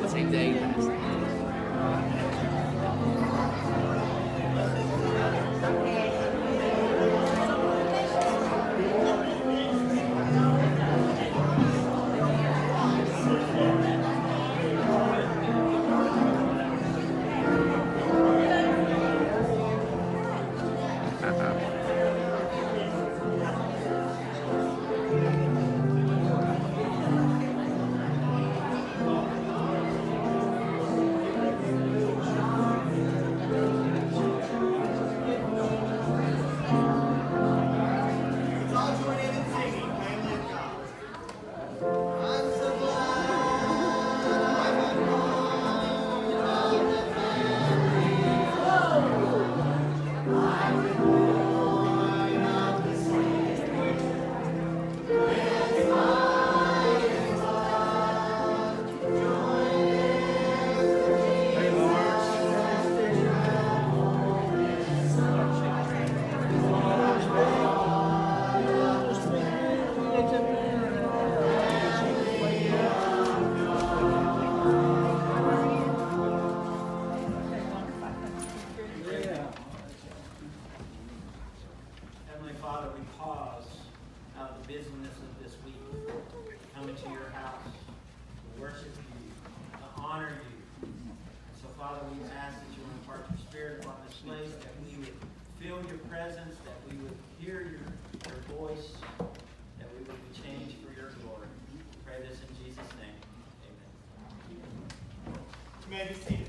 Same day. Heavenly Father, we pause out of the busyness of this week to come into your house, to worship you, to honor you. So, Father, we ask that you would impart your spirit upon this place, that we would feel your presence, that we would hear your voice, that we would be changed for your glory. We pray this in Jesus' name. Amen. You may be seated.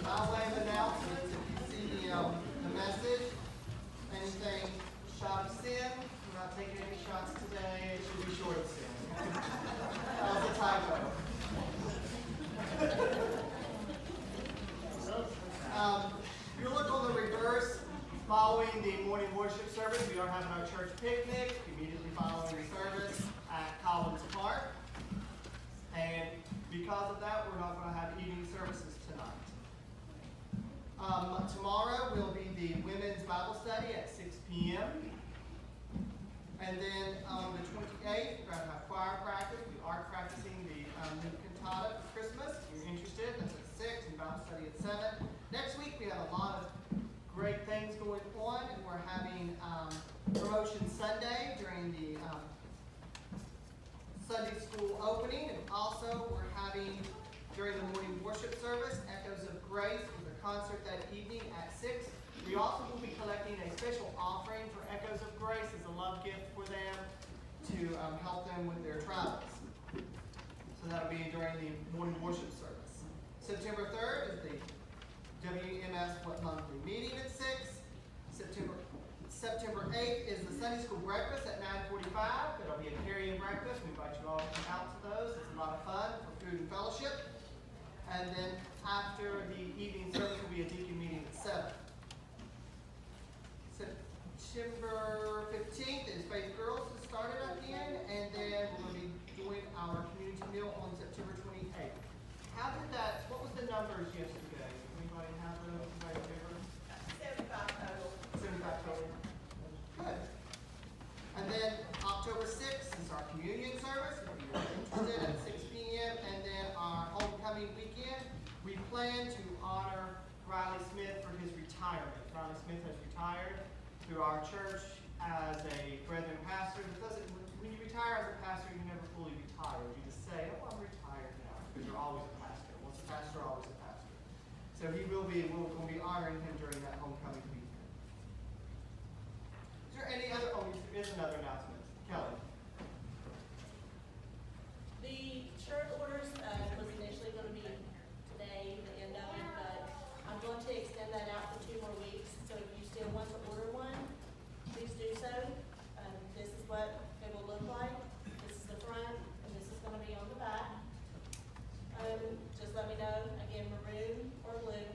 By way of announcements, if you see the message, anything shot of sin, we're not taking any shots today, it should be short of sin. That was a typo. If you look on the reverse, following the morning worship service, we are having our church picnic immediately following the service at Collins Park. And because of that, we're not going to have evening services tonight. Tomorrow will be the women's Bible study at 6 p.m. And then on the 28th, we're going to have choir practice. We are practicing the new cantata for Christmas. If you're interested, that's at 6 and Bible study at 7. Next week, we have a lot of great things going on. And we're having Promotion Sunday during the Sunday school opening. And also, we're having, during the morning worship service, Echoes of Grace with a concert that evening at 6. We also will be collecting a special offering for Echoes of Grace as a love gift for them to help them with their travels. So that'll be during the morning worship service. September 3rd is the WMS monthly meeting at 6. September 8th is the Sunday school breakfast at 9:45. It'll be a carry-in breakfast. We invite you all to come out to those. It's a lot of fun for food and fellowship. And then after the evening service will be a deacon meeting at 7. September 15th is Faith Girls has started again, and then we'll be doing our community meal on September 28th. How did that, what was the numbers yesterday? Anybody have those? Anybody remember? 75 total. 75 total. Good. And then October 6th is our communion service, if you're interested, at 6 p.m. And then our homecoming weekend, we plan to honor Riley Smith for his retirement. Riley Smith has retired through our church as a brethren pastor. It doesn't, when you retire as a pastor, you never fully retire. You just say, oh, I'm retired now, because you're always a pastor. Once a pastor, always a pastor. So he will be, we're going to be honoring him during that homecoming weekend. Is there any other, oh, there is another announcement. Kelly. The church orders was initially going to be today, the end of it, but I'm going to extend that out for 2 more weeks. So if you still want to order one, please do so. This is what it will look like. This is the front, and this is going to be on the back. Just let me know. Again, maroon or blue.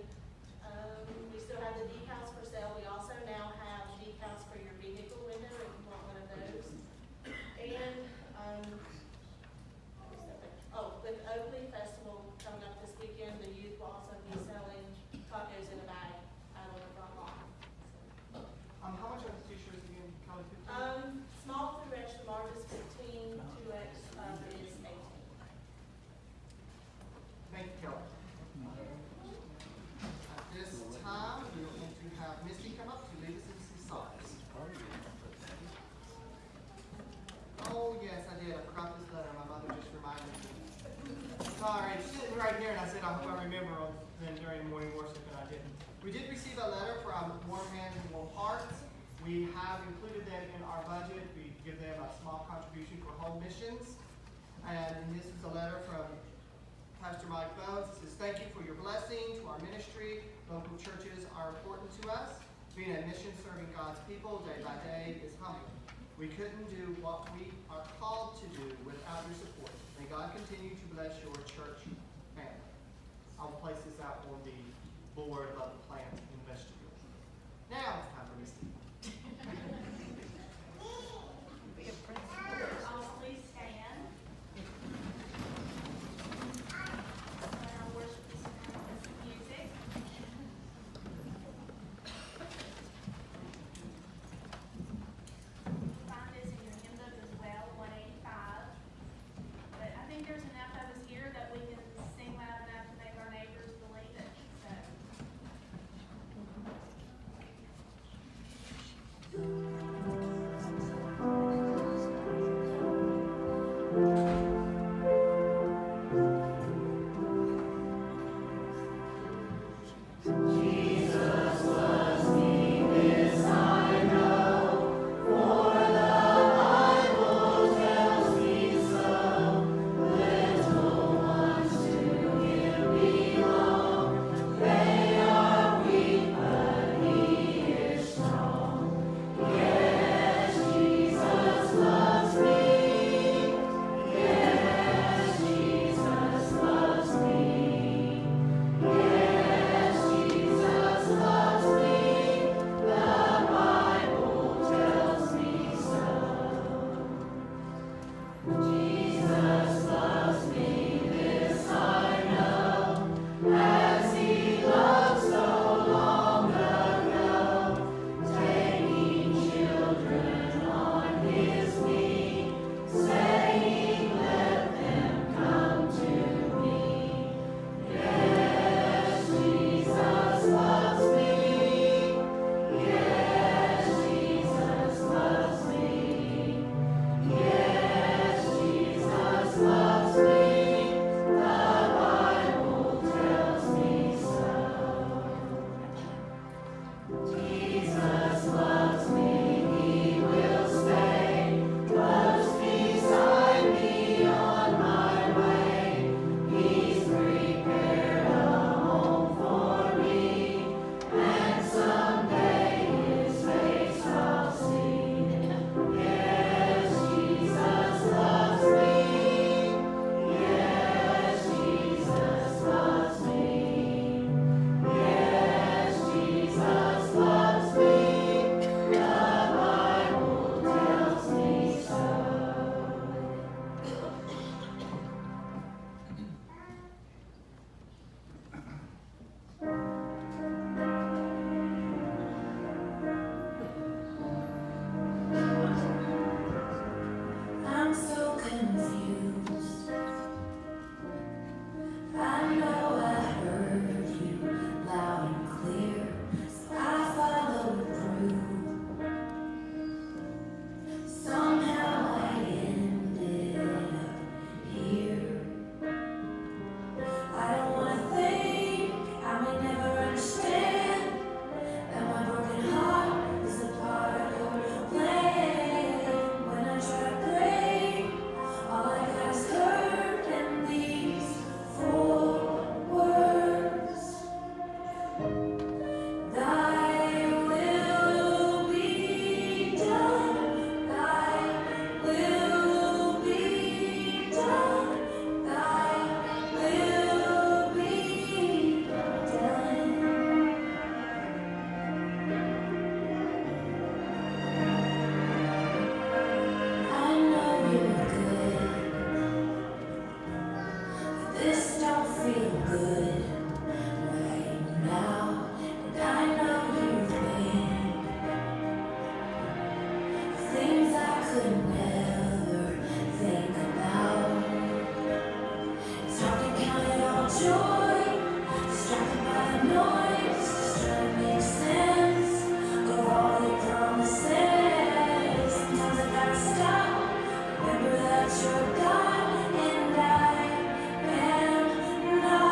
right here, and I said, I hope I remember them during morning worship, and I didn't. We did receive a letter from Warm Hands and Warm Hearts. We have included them in our budget. We give them a small contribution for home missions. And this is a letter from Pastor Mike Bones. It says, thank you for your blessing to our ministry. Local churches are important to us. Being a mission serving God's people day by day is humbling. We couldn't do what we are called to do without your support. May God continue to bless your church family. I will place this out on the board of the plant in the vestibule. Now it's time for Misty. Please stand. Our worship this morning is music. Find this in your hymn book as well, 185. But I think there's enough of us here that we can sing loud enough to make our neighbors believe it. So. Remember that you're God and I am not.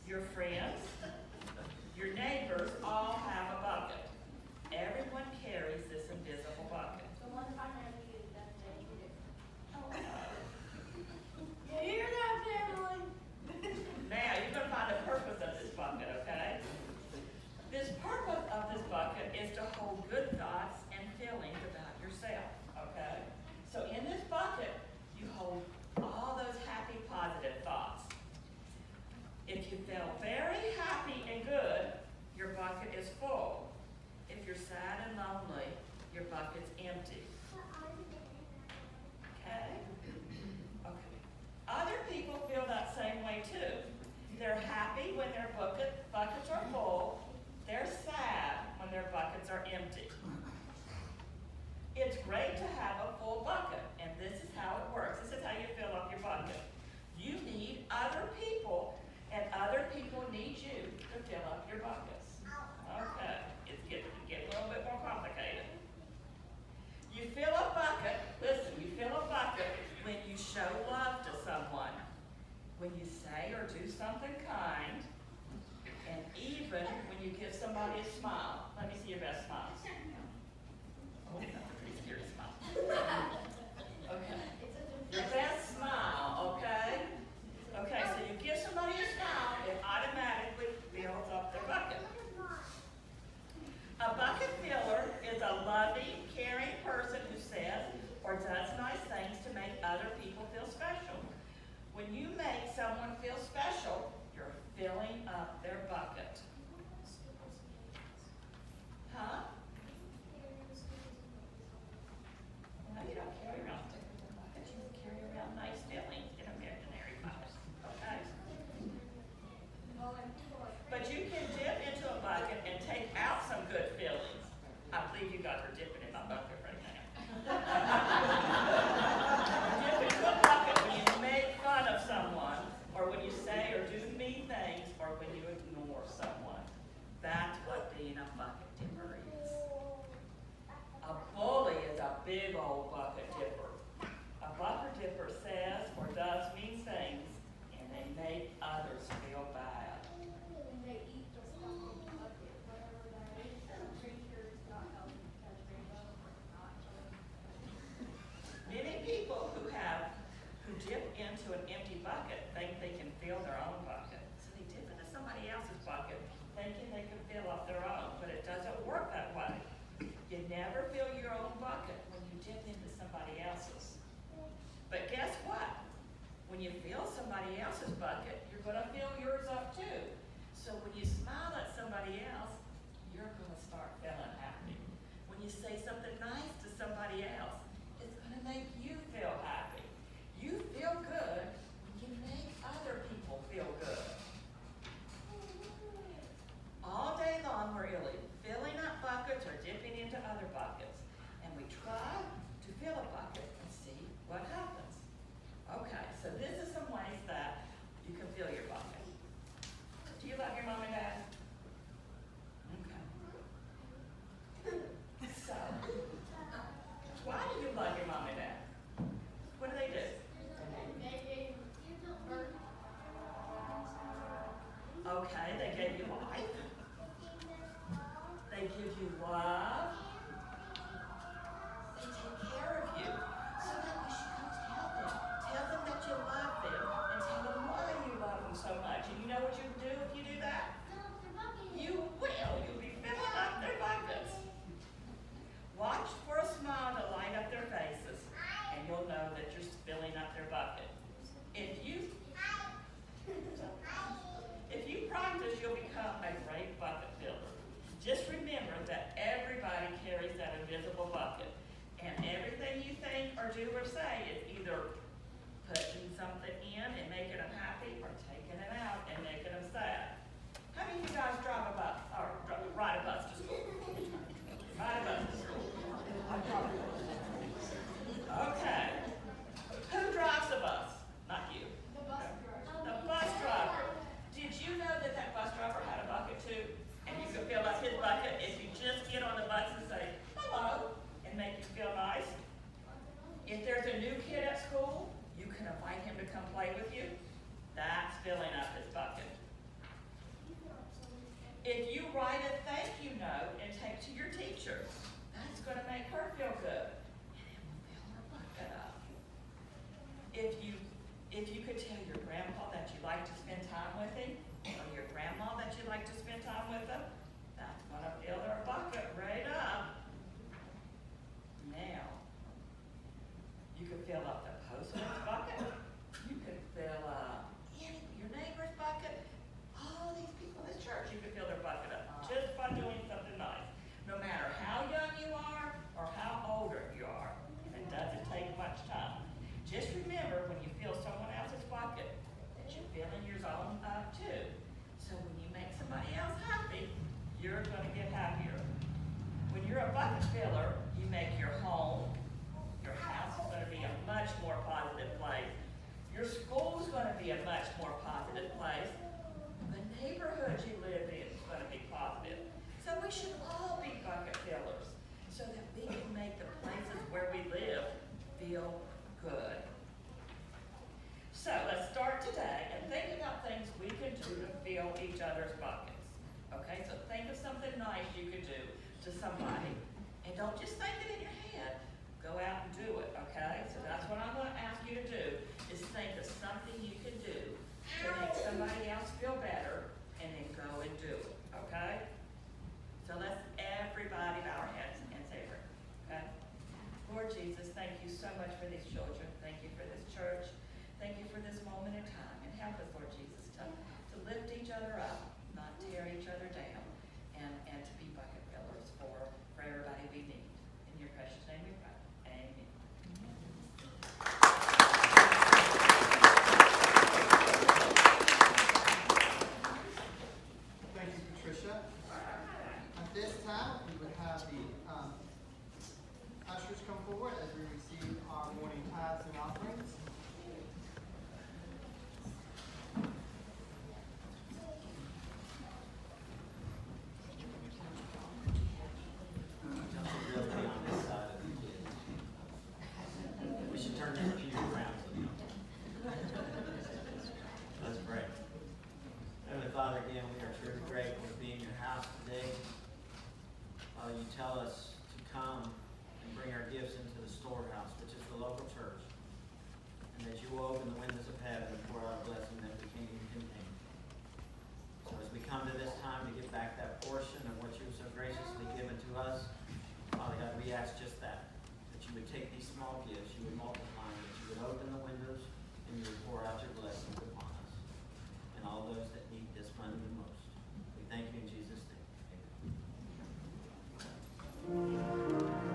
your friends, your neighbors all have a bucket. Everyone carries this invisible bucket. The one time I ever used that day, you did. Oh, You hear that, family? now, you're going to find the purpose of this bucket, okay? This purpose of this bucket is to hold good thoughts and feelings about yourself, okay? So in this bucket, you hold all those happy, positive thoughts. If you feel very happy and good, your bucket is full. If you're sad and lonely, your bucket's empty. Okay? Okay. Other people feel that same way too. They're happy when their buckets are full. They're sad when their buckets are empty. It's great to have a full bucket, and this is how it works. This is how you fill up your bucket. You need other people, and other people need you to fill up your buckets. Okay, it's getting a little bit more complicated. You fill a bucket, listen, you fill a bucket when you show love to someone, when you say or do something kind, and even when you give somebody a smile. Let me see your best smiles. Oh, that's a pretty scary smile. Okay. Your best smile, okay? Okay, so you give somebody a smile, it automatically fills up their bucket. A bucket filler is a loving, caring person who says or does nice things to make other people feel special. When you make someone feel special, you're filling up their bucket. Huh? No, you don't carry around stickers in buckets. You carry around nice feelings in imaginary buckets. Okay? But you can dip into a bucket and take out some good feelings. I believe you got her dipping in my bucket right now. Dip into a bucket when you make fun of someone, or when you say or do mean things, or when you ignore someone. That's what being a bucket dipper is. A bully is a big old bucket dipper. A bucket dipper says or does mean things, and they make others feel bad. When they eat the stuff in the bucket, whatever that is, I'm pretty sure it's not healthy because rainbow is not healthy. Many people who dip into an empty bucket think they can fill their own bucket. So they dip into somebody else's bucket thinking they can fill up their own, but it doesn't work that way. You never fill your own bucket when you dip into somebody else's. But guess what? When you fill somebody else's bucket, you're going to fill yours up too. So when you smile at somebody else, you're going to start feeling happy. When you say something nice to somebody else, it's going to make you feel happy. You feel good when you make other people feel good. All day long, we're really filling up buckets or dipping into other buckets. And we try to fill a bucket and see what happens. Okay, so this is some ways that you can fill your bucket. Do you love your mom and dad? Okay. So, why do you love your mom and dad? What do they do? Okay, they gave you life. They give you love. They take care of you. So that you should go tell them. Tell them that you love them and tell them why you love them so much. And you know what you do if you do that? You will. You'll be filling up their buckets. Watch for a smile to light up their faces, and you'll know that you're filling up their bucket. If you practice, you'll become a great bucket filler. Just remember that everybody carries that invisible bucket, and everything you think or do or say is either putting something in and making them happy, or taking it out and making them sad. How many of you guys drive a bus or ride a bus to school? Ride a bus to school. Okay. Who drives the bus? Not you. The bus driver. The bus driver. Did you know that that bus driver had a bucket too? And you could fill up his bucket if you just get on the bus and say, hello, and make you feel nice. If there's a new kid at school, you can invite him to come play with you. That's filling up his bucket. If you write a thank you note and take to your teacher, that's gonna make her feel good. And it will fill her bucket up. If you could tell your grandpa that you like to spend time with him, or your grandma that you like to spend time with them, that's gonna fill their bucket right up. Now, you could fill up the postman's bucket. You could fill up your neighbor's bucket. All these people in this church, you could fill their bucket up just by doing something nice. No matter how young you are or how older you are, it doesn't take much time. Just remember, when you fill someone else's bucket, that you're filling yours own up too. So when you make somebody else happy, you're gonna get happier. When you're a bucket filler, you make your home, your house is gonna be a much more positive place. Your school's gonna be a much more positive place. The neighborhood you live in is gonna be positive. So we should all be bucket fillers so that we can make the places where we live feel good. So let's start today and think about things we can do to fill each other's buckets. Okay, so think of something nice you could do to somebody. And don't just think it in your head, go out and do it, okay? So that's what I'm gonna ask you to do, is think of something you can do to make somebody else feel better, and then go and do it, okay? So let's everybody bow our heads and say a prayer, okay? Lord Jesus, thank you so much for these children. Thank you for this church. Thank you for this moment in time. And help us, Lord Jesus, to lift each other up, not tear each other down, and to be bucket fillers for everybody we need. In your precious name we pray. Amen. Thank you, Patricia. At this time, we would have the ushers come forward as we receive our morning tithes and offerings. We should turn this pew around. Let's pray. Heavenly Father, again, we are truly grateful to be in your house today. Father, you tell us to come and bring our gifts into the storehouse, which is the local church, and that you will open the windows of heaven and pour out a blessing that we can't even contain. So as we come to this time to give back that portion of what you have so graciously given to us, Father God, we ask just that you would take these small gifts, you would multiply them, that you would open the windows, and you would pour out your blessings upon us and all those that need this money the most. We thank you in Jesus' name. Amen.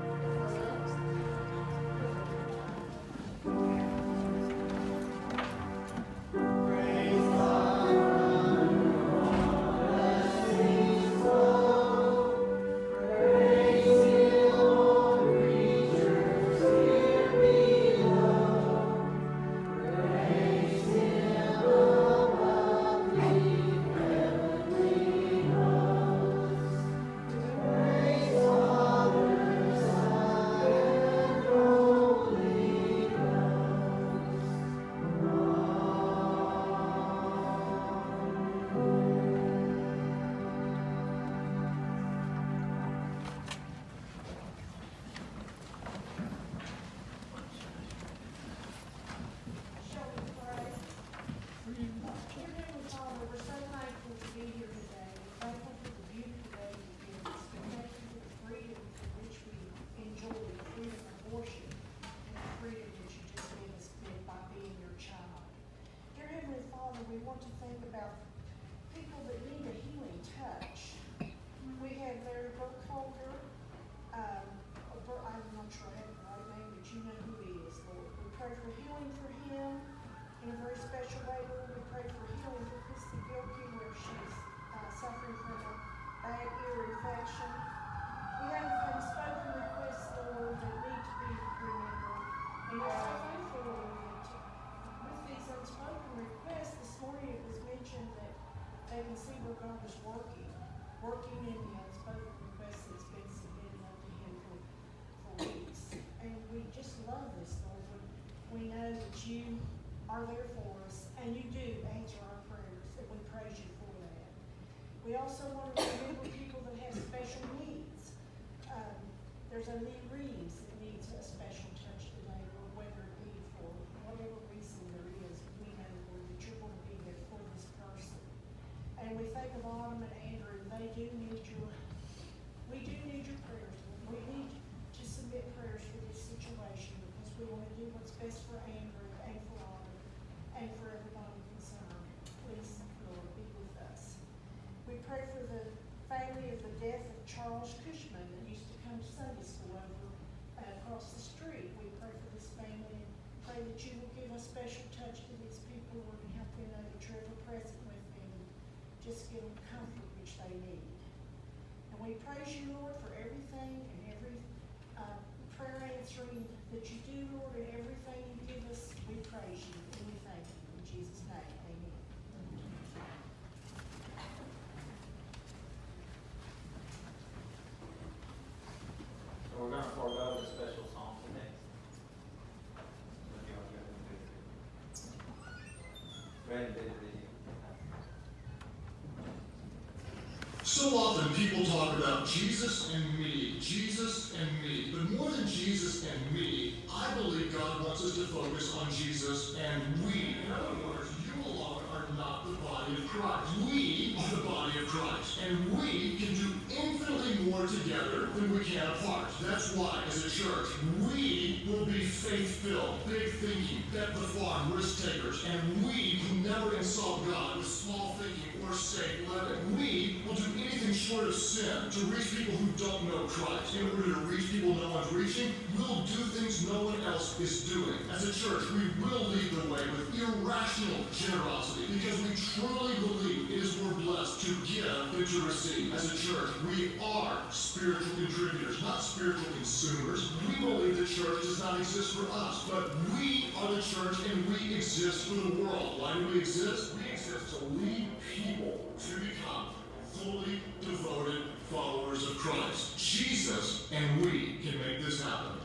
We want to think about people that need a healing touch. We have Larry Burkholder. I'm not sure I have the right name, but you know who he is, Lord. We pray for healing for him in a very special way, Lord. We pray for healing for Christy Gilkey, where she's suffering from a bad ear infection. We have unspoken requests, Lord, that need to be remembered. And we're so thankful, Lord, that with these unspoken requests, this morning it was mentioned that they can see where God is working in the unspoken requests that's been submitted unto him for weeks. And we just love this, Lord. We know that you are there for us, and you do answer our prayers, and we praise you for that. We also want to remember people that have special needs. There's a Lee Reeves that needs a special touch today, or whether it be for whatever reason there is, we know, Lord, that you're going to be there for this person. And we think of Autumn and Andrew, we do need your prayers. We need to submit prayers for this situation because we want to do what's best for Andrew and for Autumn and for everybody concerned. Please, Lord, be with us. We pray for the family of the death of Charles Cushman that used to come to Sunday school over across the street. We pray for this family and pray that you will give a special touch to these people, Lord, and help them know that you're ever present with them and just give them comfort which they need. And we praise you, Lord, for everything and every prayer answering that you do, Lord, and everything you give us. We praise you and we thank you. In Jesus' name, amen. So we're going to forego the special song today. Go ahead and do the video. So often people talk about Jesus and me, but more than Jesus and me, I believe God wants us to focus on Jesus and we. In other words, you alone are not the body of Christ. We are the body of Christ, and we can do infinitely more together than we can apart. That's why, as a church, we will be faith-filled, big thinking, bet the farm, risk takers, and we will never insult God with small thinking or sake living. We will do anything short of sin to reach people who don't know Christ. In order to reach people no one's reaching, we'll do things no one else is doing. As a church, we will lead the way with irrational generosity because we truly believe it is more blessed to give than to receive. As a church, we are spiritual contributors, not spiritual consumers. We believe the church does not exist for us, but we are the church and we exist for the world. Why do we exist? We exist to lead people to become fully devoted followers of Christ. Jesus and we can make this happen.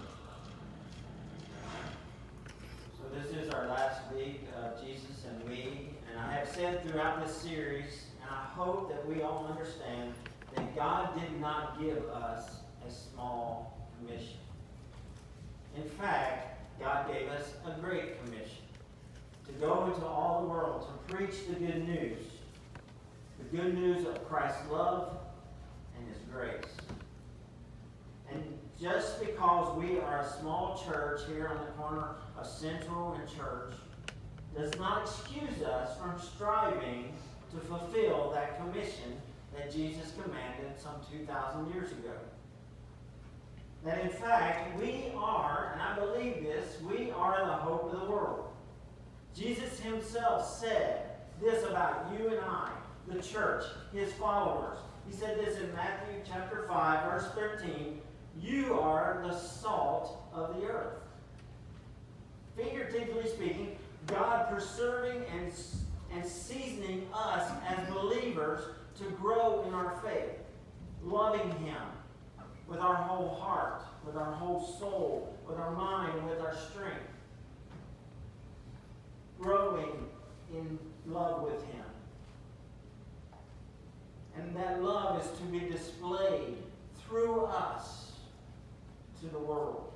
So this is our last week of Jesus and we, and I have said throughout this series, and I hope that we all understand that God did not give us a small commission. In fact, God gave us a great commission to go into all the world to preach the good news. The good news of Christ's love and His grace. And just because we are a small church here on the corner of Central and Church does not excuse us from striving to fulfill that commission that Jesus commanded some 2,000 years ago. That in fact, we are, and I believe this, we are the hope of the world. Jesus Himself said this about you and I, the church, His followers. He said this in Matthew chapter 5, verse 13, you are the salt of the earth. Figuratively speaking, God preserving and seasoning us as believers to grow in our faith, loving Him with our whole heart, with our whole soul, with our mind, with our strength. Growing in love with Him. And that love is to be displayed through us to the world.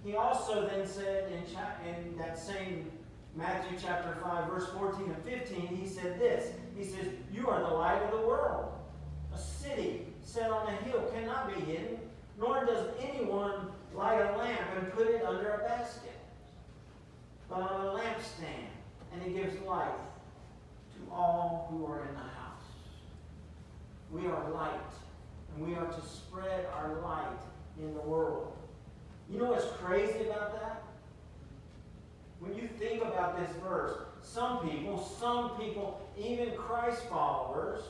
He also then said in that same Matthew chapter 5, verse 14 and 15, He said this. He says, you are the light of the world. A city set on a hill cannot be hidden, nor does anyone light a lamp and put it under a basket, but on a lampstand, and it gives light to all who are in the house. We are light, and we are to spread our light in the world. You know what's crazy about that? When you think about this verse, some people, even Christ followers,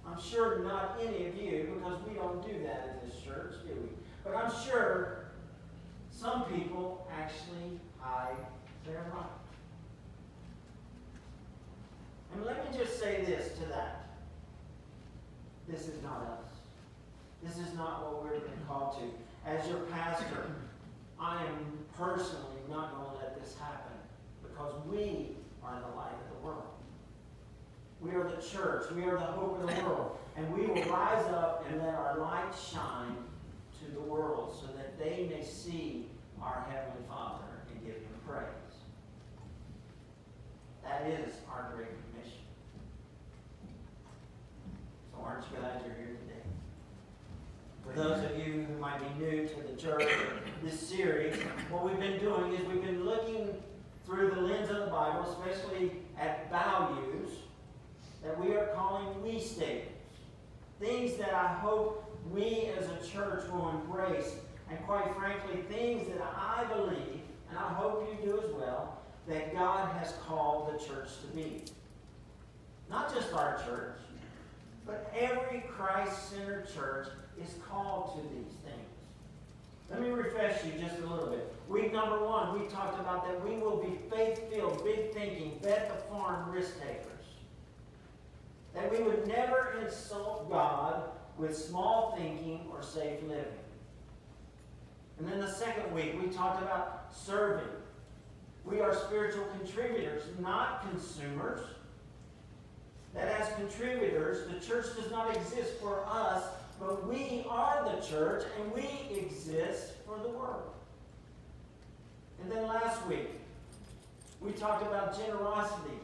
I'm sure not any of you, because we don't do that in this church, do we? But I'm sure some people actually hide their light. And let me just say this to that. This is not us. This is not what we're been called to. As your pastor, I am personally not going to let this happen because we are the light of the world. We are the church. We are the hope of the world. And we will rise up and let our light shine to the world so that they may see our Heavenly Father and give Him praise. That is our great commission. So aren't you glad you're here today? For those of you who might be new to the church or this series, what we've been doing is we've been looking through the lens of the Bible, especially at values that we are calling we statements. Things that I hope we as a church will embrace, and quite frankly, things that I believe, and I hope you do as well, that God has called the church to be. Not just our church, but every Christ-centered church is called to these things. Let me refresh you just a little bit. Week number 1, we talked about that we will be faith-filled, big thinking, bet the farm risk takers. That we would never insult God with small thinking or safe living. And then the second week, we talked about serving. We are spiritual contributors, not consumers. That as contributors, the church does not exist for us, but we are the church, and we exist for the world. And then last week, we talked about generosity.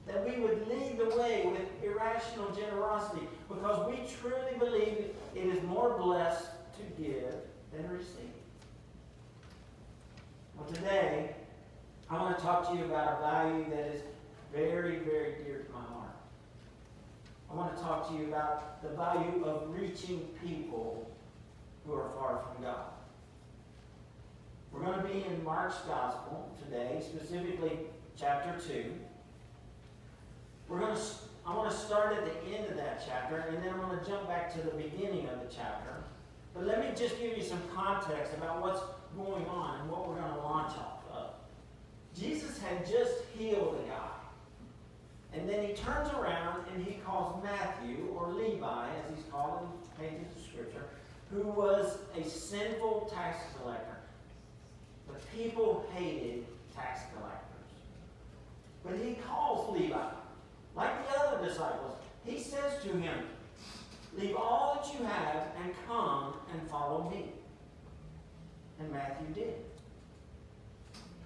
That we would lead the way with irrational generosity, because we truly believe it is more blessed to give than receive. Well, today, I want to talk to you about a value that is very, very dear to my heart. I want to talk to you about the value of reaching people who are far from God. We're going to be in Mark's Gospel today, specifically chapter 2. I want to start at the end of that chapter, and then I'm going to jump back to the beginning of the chapter. But let me just give you some context about what's going on and what we're going to launch off of. Jesus had just healed a guy. And then he turns around and he calls Matthew, or Levi, as he's called in the pages of Scripture, who was a sinful tax collector. The people hated tax collectors. But he calls Levi. Like the other disciples, he says to him, "Leave all that you have and come and follow me." And Matthew did.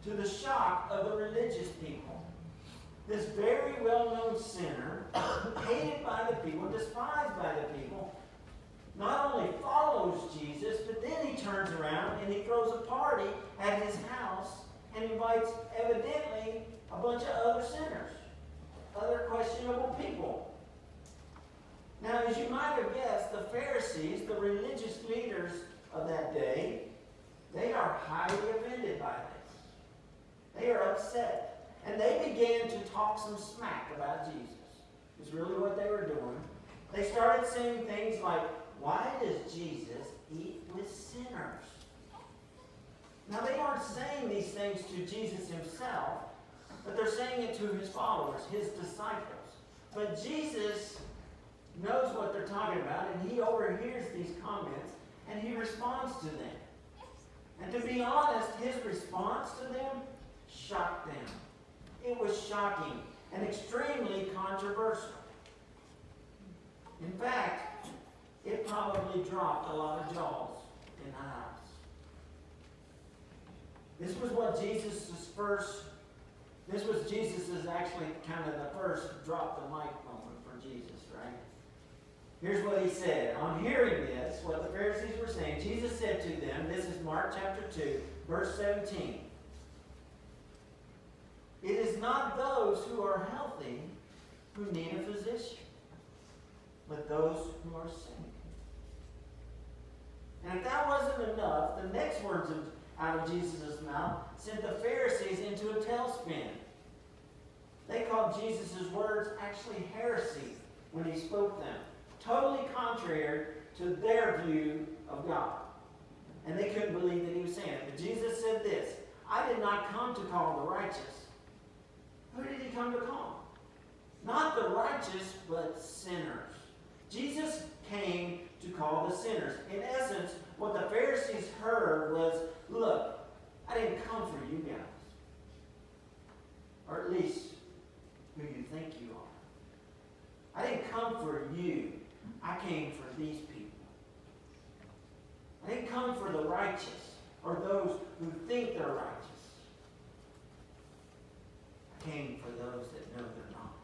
To the shock of the religious people, this very well-known sinner, hated by the people, despised by the people, not only follows Jesus, but then he turns around and he throws a party at his house and invites, evidently, a bunch of other sinners. Other questionable people. Now, as you might have guessed, the Pharisees, the religious leaders of that day, they are highly offended by this. They are upset. And they began to talk some smack about Jesus. It's really what they were doing. They started saying things like, "Why does Jesus eat with sinners?" Now, they aren't saying these things to Jesus himself, but they're saying it to his followers, his disciples. But Jesus knows what they're talking about, and he overhears these comments, and he responds to them. And to be honest, his response to them shocked them. It was shocking and extremely controversial. In fact, it probably dropped a lot of jaws in the house. This was actually kind of the first drop the mic moment for Jesus, right? Here's what he said. On hearing this, what the Pharisees were saying, Jesus said to them, this is Mark chapter 2, verse 17. "It is not those who are healthy who need a physician, but those who are sick." And if that wasn't enough, the next words out of Jesus' mouth sent the Pharisees into a tailspin. They called Jesus' words actually heresy when he spoke them, totally contrary to their view of God. And they couldn't believe that he was saying it. But Jesus said this, "I did not come to call the righteous." Who did he come to call? Not the righteous, but sinners. Jesus came to call the sinners. In essence, what the Pharisees heard was, "Look, I didn't come for you guys. Or at least who you think you are. didn't come for you. I came for these people. I didn't come for the righteous or those who think they're righteous. I came for those that know they're not.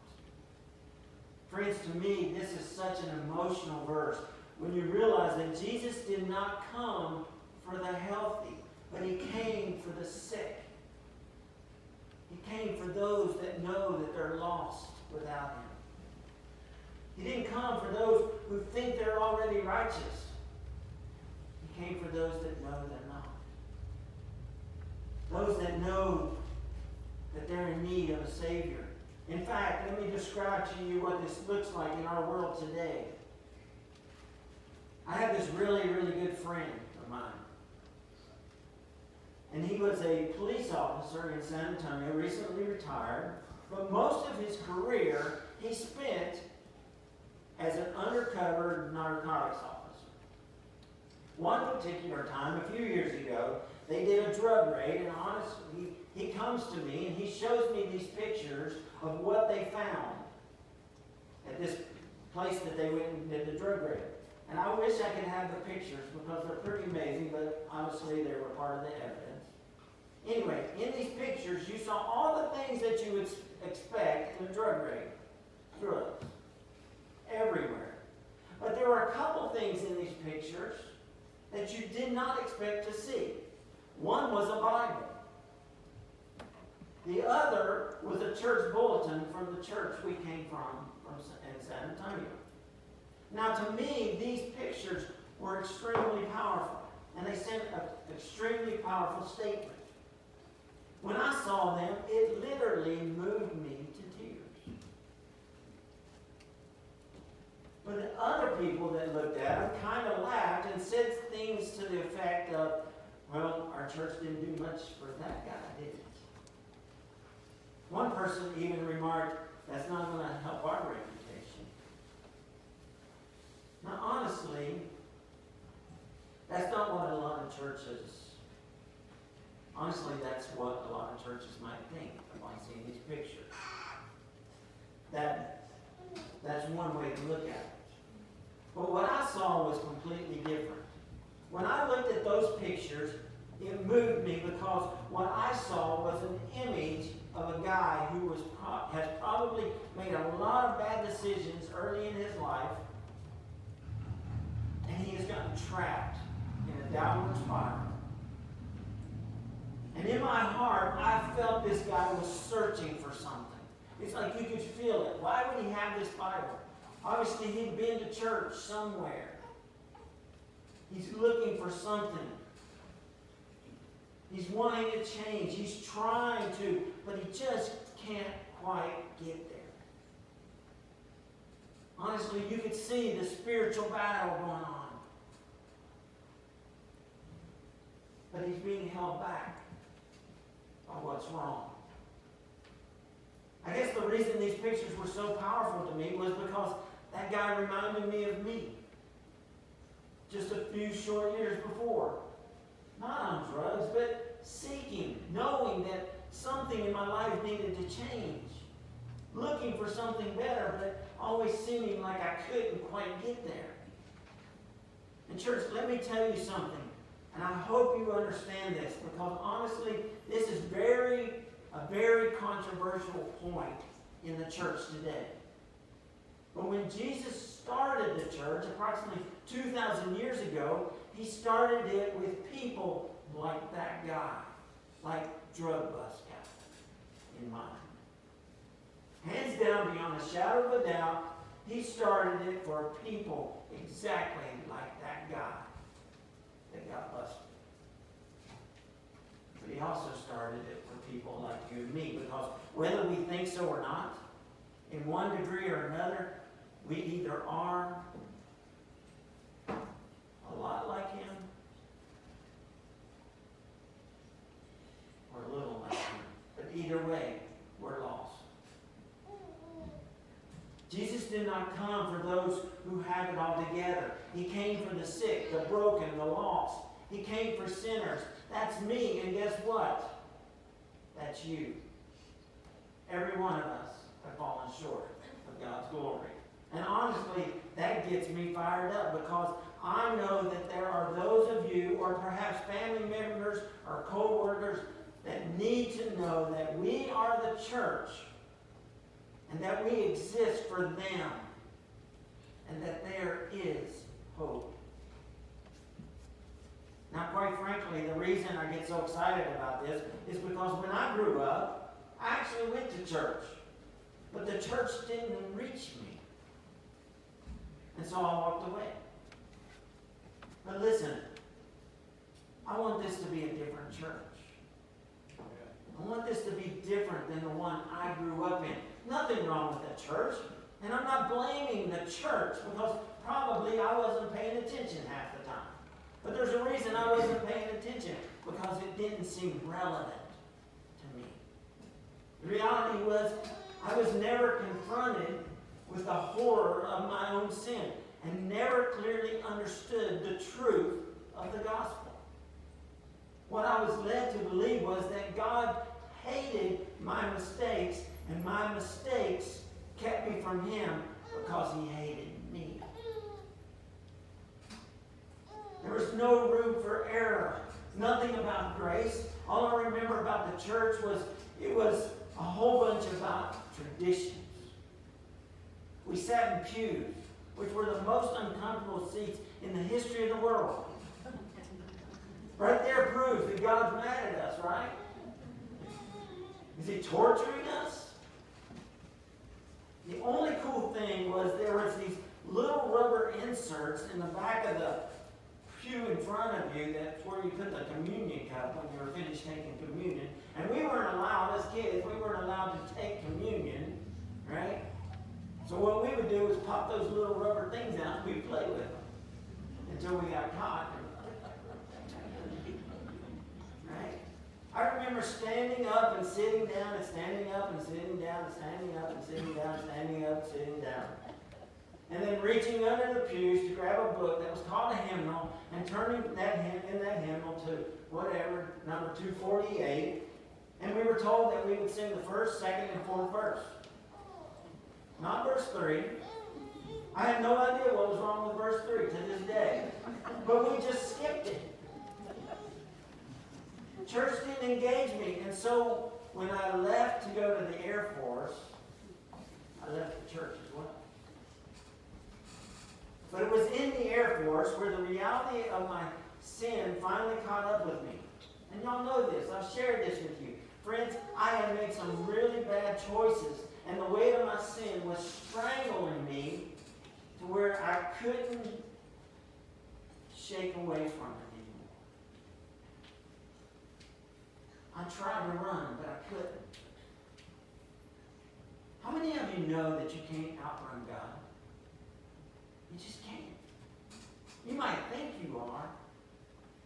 Friends, to me, this is such an emotional verse when you realize that Jesus did not come for the healthy, but he came for the sick. He came for those that know that they're lost without him. He didn't come for those who think they're already righteous. He came for those that know they're not. Those that know that they're in need of a Savior. In fact, let me describe to you what this looks like in our world today. I have this really, really good friend of mine. And he was a police officer in San Antonio, recently retired. But most of his career, he spent as an undercover narcotics officer. One particular time, a few years ago, they did a drug raid, and honestly, he comes to me and he shows me these pictures of what they found at this place that they went and did the drug raid. And I wish I could have the pictures because they're pretty amazing, but honestly, they were part of the evidence. Anyway, in these pictures, you saw all the things that you would expect in a drug raid. Drugs. Everywhere. But there were a couple things in these pictures that you did not expect to see. One was a Bible. The other was a church bulletin from the church we came from in San Antonio. Now, to me, these pictures were extremely powerful, and they sent an extremely powerful statement. When I saw them, it literally moved me to tears. But the other people that looked at them kind of laughed and said things to the effect of, well, our church didn't do much for that guy, did it? One person even remarked, that's not going to help our reputation. Now, honestly, that's not what a lot of churches, honestly, that's what a lot of churches might think upon seeing these pictures. That's one way to look at it. But what I saw was completely different. When I looked at those pictures, it moved me because what I saw was an image of a guy who has probably made a lot of bad decisions early in his life, and he has gotten trapped in a downward spiral. And in my heart, I felt this guy was searching for something. It's like you could feel it. Why would he have this Bible? Obviously, he'd been to church somewhere. He's looking for something. He's wanting to change. He's trying to, but he just can't quite get there. Honestly, you could see the spiritual battle going on. But he's being held back by what's wrong. I guess the reason these pictures were so powerful to me was because that guy reminded me of me. Just a few short years before. Not on drugs, but seeking, knowing that something in my life needed to change. Looking for something better, but always seeming like I couldn't quite get there. And church, let me tell you something. And I hope you understand this, because honestly, this is a very controversial point in the church today. But when Jesus started the church, approximately 2,000 years ago, he started it with people like that guy, like drug bust guy, in mind. Hands down, beyond a shadow of a doubt, he started it for people exactly like that guy that got busted. But he also started it for people like you and me, because whether we think so or not, in one degree or another, we either are a lot like him or a little like him. But either way, we're lost. Jesus did not come for those who have it all together. He came for the sick, the broken, the lost. He came for sinners. That's me, and guess what? That's you. Every one of us have fallen short of God's glory. And honestly, that gets me fired up because I know that there are those of you, or perhaps family members or co-workers, that need to know that we are the church and that we exist for them and that there is hope. Now, quite frankly, the reason I get so excited about this is because when I grew up, I actually went to church, but the church didn't reach me. And so I walked away. But listen, I want this to be a different church. I want this to be different than the one I grew up in. Nothing wrong with the church. And I'm not blaming the church because probably I wasn't paying attention half the time. But there's a reason I wasn't paying attention, because it didn't seem relevant to me. The reality was I was never confronted with the horror of my own sin and never clearly understood the truth of the gospel. What I was led to believe was that God hated my mistakes, and my mistakes kept me from Him because He hated me. There was no room for error, nothing about grace. All I remember about the church was it was a whole bunch about traditions. We sat in pews, which were the most uncomfortable seats in the history of the world. Right there proves that God's mad at us, right? Is He torturing us? The only cool thing was there was these little rubber inserts in the back of the pew in front of you. That's where you put the communion cup when you were finished taking communion. And we weren't allowed, as kids, we weren't allowed to take communion, right? So what we would do was pop those little rubber things out and we'd play with them until we got caught. Right? I remember standing up and sitting down and standing up and sitting down and standing up and sitting down, standing up, sitting down. And then reaching under the pews to grab a book that was called a hymnal and turning that hymnal to whatever, number 248. And we were told that we would sing the first, second, and fourth verse. Not verse 3. I had no idea what was wrong with verse 3 to this day. But we just skipped it. Church didn't engage me. And so when I left to go to the Air Force, I left the church as well. But it was in the Air Force where the reality of my sin finally caught up with me. And y'all know this. I've shared this with you. Friends, I had made some really bad choices. And the weight of my sin was strangling me to where I couldn't shake away from it anymore. I tried to run, but I couldn't. How many of you know that you can't outrun God? You just can't. You might think you are,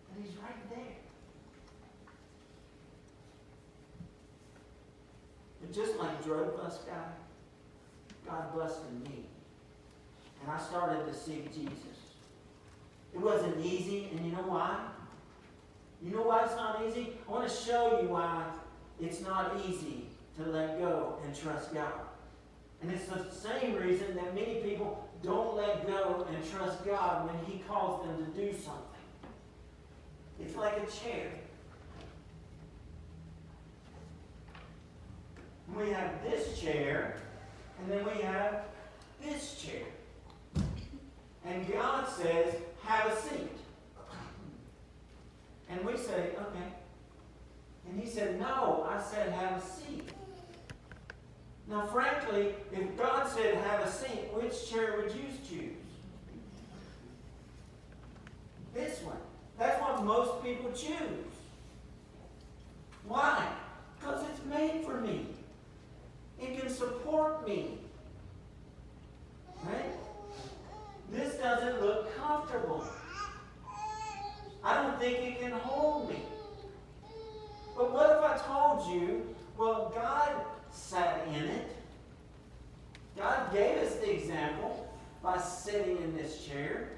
but He's right there. But just like drug bust guy, God busted me. And I started to seek Jesus. It wasn't easy, and you know why? You know why it's not easy? I want to show you why it's not easy to let go and trust God. And it's the same reason that many people don't let go and trust God when He calls them to do something. It's like a chair. We have this chair, and then we have this chair. And God says, have a seat. And we say, okay. And He said, no, I said have a seat. Now, frankly, if God said have a seat, which chair would you choose? This one. That's what most people choose. Why? Because it's made for me. It can support me. Right? This doesn't look comfortable. I don't think it can hold me. But what if I told you, well, God sat in it. God gave us the example by sitting in this chair.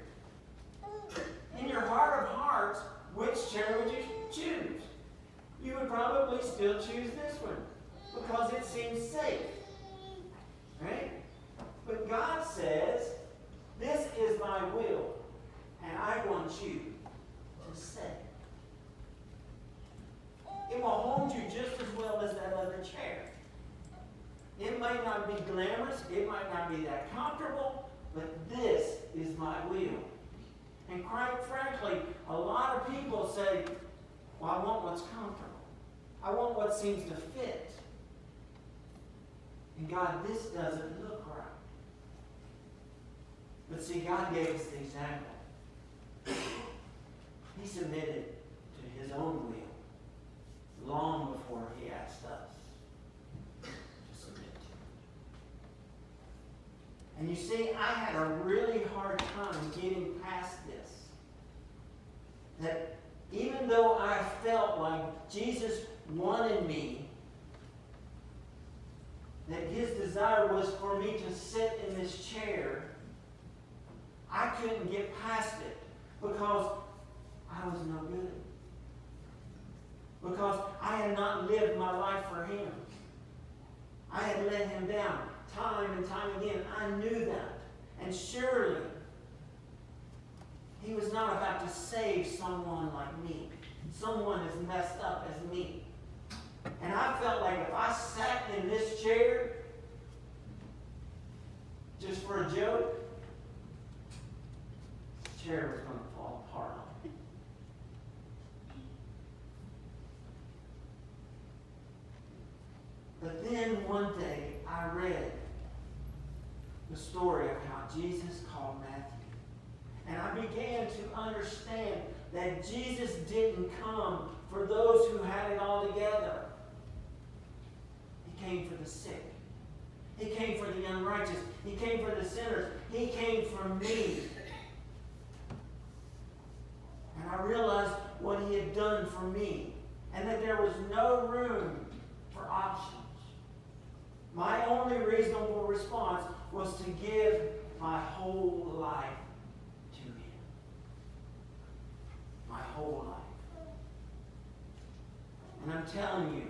In your heart of hearts, which chair would you choose? You would probably still choose this one because it seems safe. Right? But God says, this not be glamorous, it might not be that comfortable, but this is my will. And quite frankly, a lot of people say, well, I want what's comfortable. I want what seems to fit. And God, this doesn't look right. But see, God gave us the example. He submitted to his own will long before he asked us to submit to it. And you see, I had a really hard time getting past this. That even though I felt like Jesus wanted me, that his desire was for me to sit in this chair, I couldn't get past it because I was no good. Because I had not lived my life for him. I had let him down time and time again. I knew that. And surely he was not about to save someone like me. Someone as messed up as me. And I felt like if I sat in this chair just for a joke, the chair was going to fall apart on me. But then one day I read the story of how Jesus called Matthew. And I began to understand that Jesus didn't come for those who had it all together. He came for the sick. He came for the unrighteous. He came for the sinners. He came for me. And I realized what he had done for me. And that there was no room for options. My only reasonable response was to give my whole life to him. My whole life. And I'm telling you,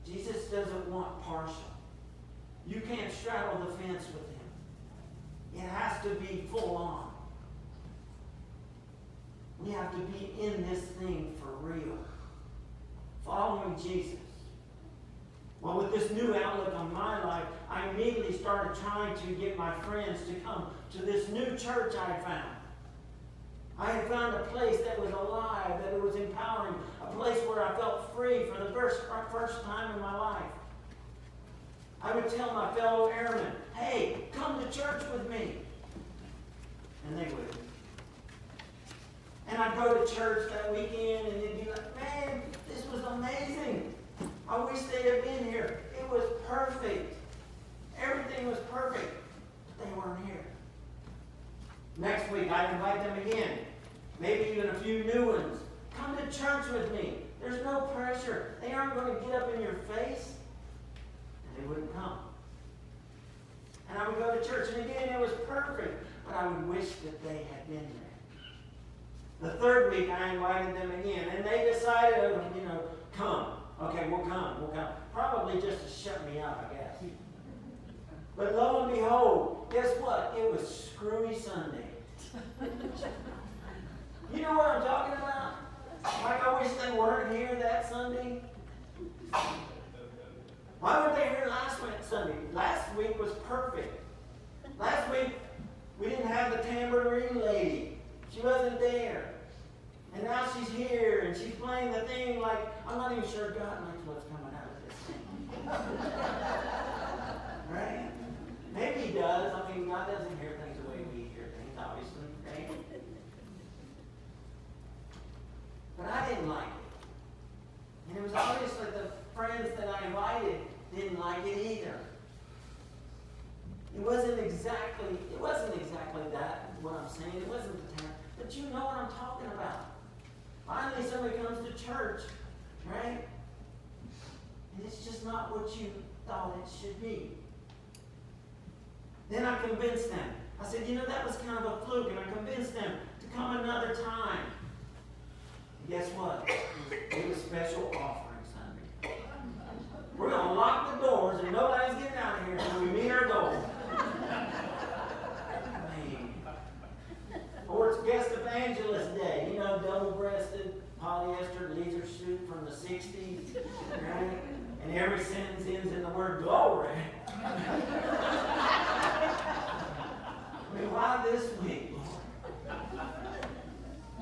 Jesus doesn't want partial. You can't straddle the fence with him. It has to be full on. We have to be in this thing for real. Following Jesus. Well, with this new outlook on my life, I immediately started trying to get my friends to come to this new church I had found. I had found a place that was alive, that it was empowering, a place where I felt free for the first time in my life. I would tell my fellow airmen, hey, come to church with me. And they would. And I'd go to church that weekend and they'd be like, man, this was amazing. I wish they'd have been here. It was perfect. Everything was perfect. But they weren't here. Next week, I'd invite them again. Maybe even a few new ones. Come to church with me. There's no pressure. They aren't going to get up in your face. And they wouldn't come. And I would go to church, and again, it was perfect. But I would wish that they had been there. The third week, I invited them again. And they decided, come. Okay, we'll come. Probably just to shut me up, I guess. But lo and behold, guess what? It was Screwy Sunday. You know what I'm talking about? Like I wish they weren't here that Sunday. Why weren't they here last Sunday? Last week was perfect. Last week, we didn't have the tambourine lady. She wasn't there. And now she's here, and she's playing the thing like, I'm not even sure God knows what's coming out of this thing. Right? Maybe he does. I mean, God doesn't hear things the way we hear things, obviously. Right? But I didn't like it. And it was obvious that the friends that I invited didn't like it either. It wasn't exactly that, what I'm saying. It wasn't the time. But you know what I'm talking about. Finally, somebody comes to church, right? And it's just not what you thought it should be. Then I convinced them. I said, that was kind of a fluke, and I convinced them to come another time. And guess what? It was special offering Sunday. We're going to lock the doors, and nobody's getting out of here until we meet our goal. Or it's guest evangelist day, double-breasted polyester leisure suit from the 60s, right? and every sentence ends in the word glory. I mean, why this week, Lord?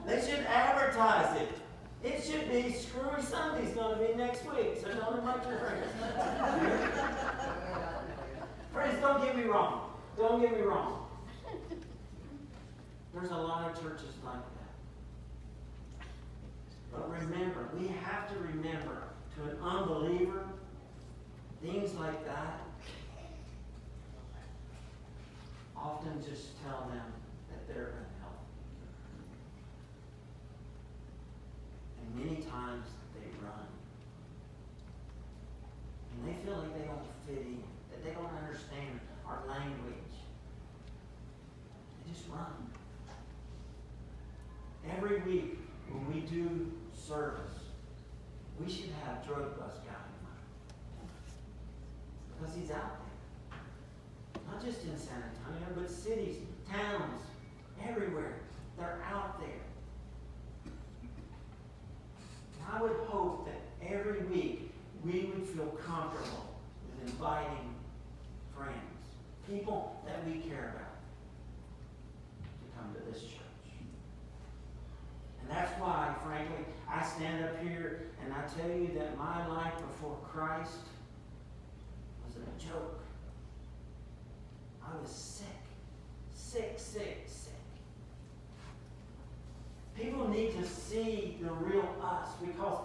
They should advertise it. It should be Screwy Sunday's going to be next week, so don't invite your friends. Friends, don't get me wrong. Don't get me wrong. There's a lot of churches like that. But remember, we have to remember, to an unbeliever, things like that often just tell them that they're unhealthy. And many times they run. And they feel like they don't fit in, that they don't understand our language. They just run. Every week when we do service, we should have Drug Bus guy in mind. Because he's out there. Not just in San Antonio, but cities, towns, everywhere. They're out there. And I would hope that every week we would feel comfortable with inviting friends, people that we care about, to come to this church. And that's why, frankly, I stand up here and I tell you that my life before Christ was a joke. I was sick. People need to see the real us, because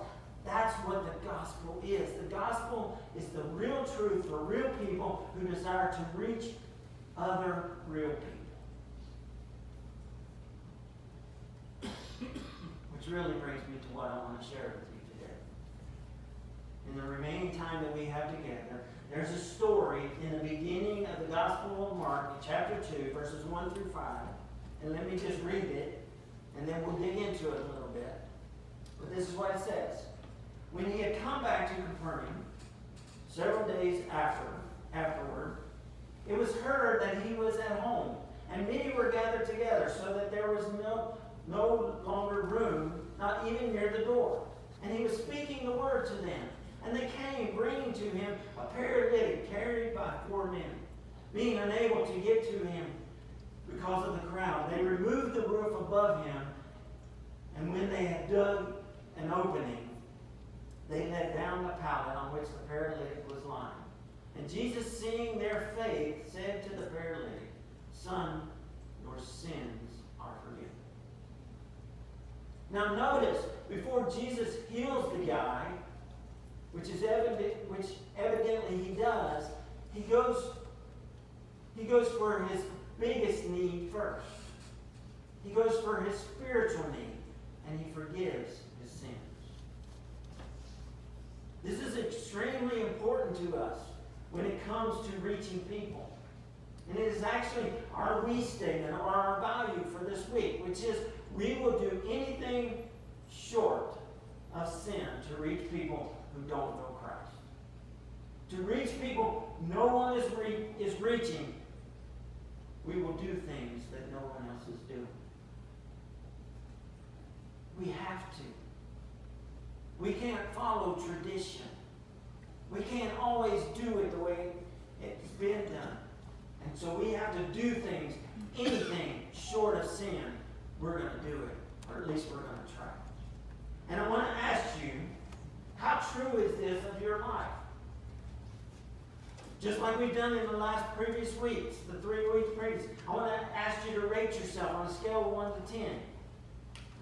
that's what the gospel is. The gospel is the real truth for real people who desire to reach other real people. Which really brings me to what I want to share with you today. In the remaining time that we have together, there's a story in the beginning of the Gospel of Mark, chapter 2, verses 1 through 5. And let me just read it, and then we'll dig into it a little bit. But this is what it says. When he had come back to Capernaum, several days afterward, it was heard that he was at home, and many were gathered together, so that there was no longer room, not even near the door. And he was speaking the word to them. And they came, bringing to him a paralytic carried by 4 men. Being unable to get to him because of the crowd, they removed the roof above him, and when they had dug an opening, they let down the pallet on which the paralytic was lying. And Jesus, seeing their faith, said to the paralytic, "Son, your sins are forgiven." Now notice, before Jesus heals the guy, which evidently he does, he goes for his biggest need first. He goes for his spiritual need, and he forgives his sins. This is extremely important to us when it comes to reaching people. And it is actually our we statement, or our value for this week, which is we will do anything short of sin to reach people who don't know Christ. To reach people no one is reaching, we will do things that no one else is doing. We have to. We can't follow tradition. We can't always do it the way it's been done. And so we have to do things, anything short of sin, we're going to do it. Or at least we're going to try. And I want to ask you, how true is this of your life? Just like we've done in the previous weeks, the 3 weeks previous, I want to ask you to rate yourself on a scale of 1 to 10.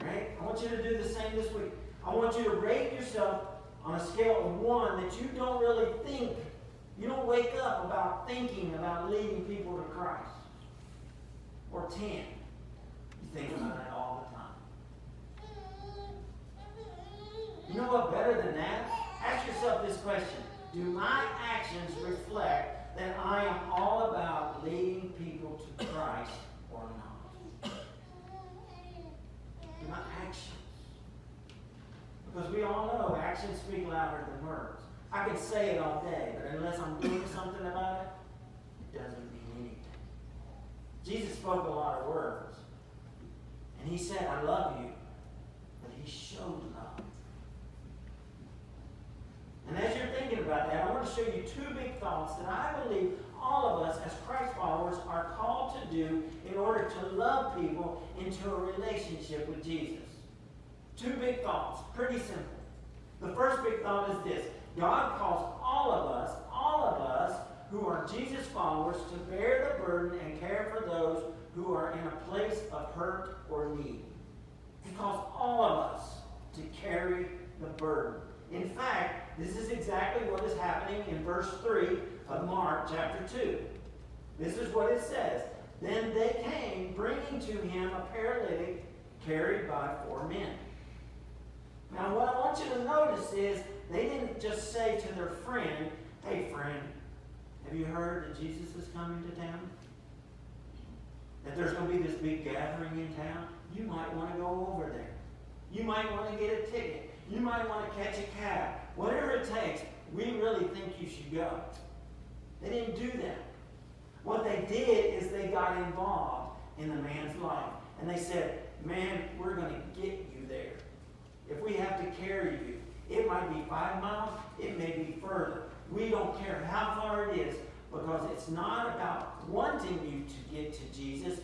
Right? I want you to do the same this week. I want you to rate yourself on a scale of 1 that you don't really think, you don't wake up about thinking about leading people to Christ. Or 10. You think about it all the time. You know what, better than that? Ask yourself this question. Do my actions reflect that I am all about leading people to Christ or not? Do my actions? Because we all know actions speak louder than words. I can say it all day, but unless I'm doing something about it, it doesn't mean anything. Jesus spoke a lot of words. And he said, I love you. But he showed love. And as you're thinking thinking about that, I want to show you two big thoughts that I believe all of us as Christ followers are called to do in order to love people into a relationship with Jesus. Two big thoughts, pretty simple. The first big thought is this: God calls all of us who are Jesus followers to bear the burden and care for those who are in a place of hurt or need. He calls all of us to carry the burden. In fact, this is exactly what is happening in verse 3 of Mark chapter 2. This is what it says. Then they came, bringing to him a paralytic carried by 4 men. Now what I want you to notice is they didn't just say to their friend, "Hey friend, have you heard that Jesus is coming to town? That there's going to be this big gathering in town? You might want to go over there. You might want to get a ticket. You might want to catch a cab. Whatever it takes, we really think you should go." They didn't do that. What they did is they got involved in the man's life. And they said, "Man, we're going to get you there. If we have to carry you, it might be 5 miles, it may be further. We don't care how far it is, because it's not about wanting you to get to Jesus.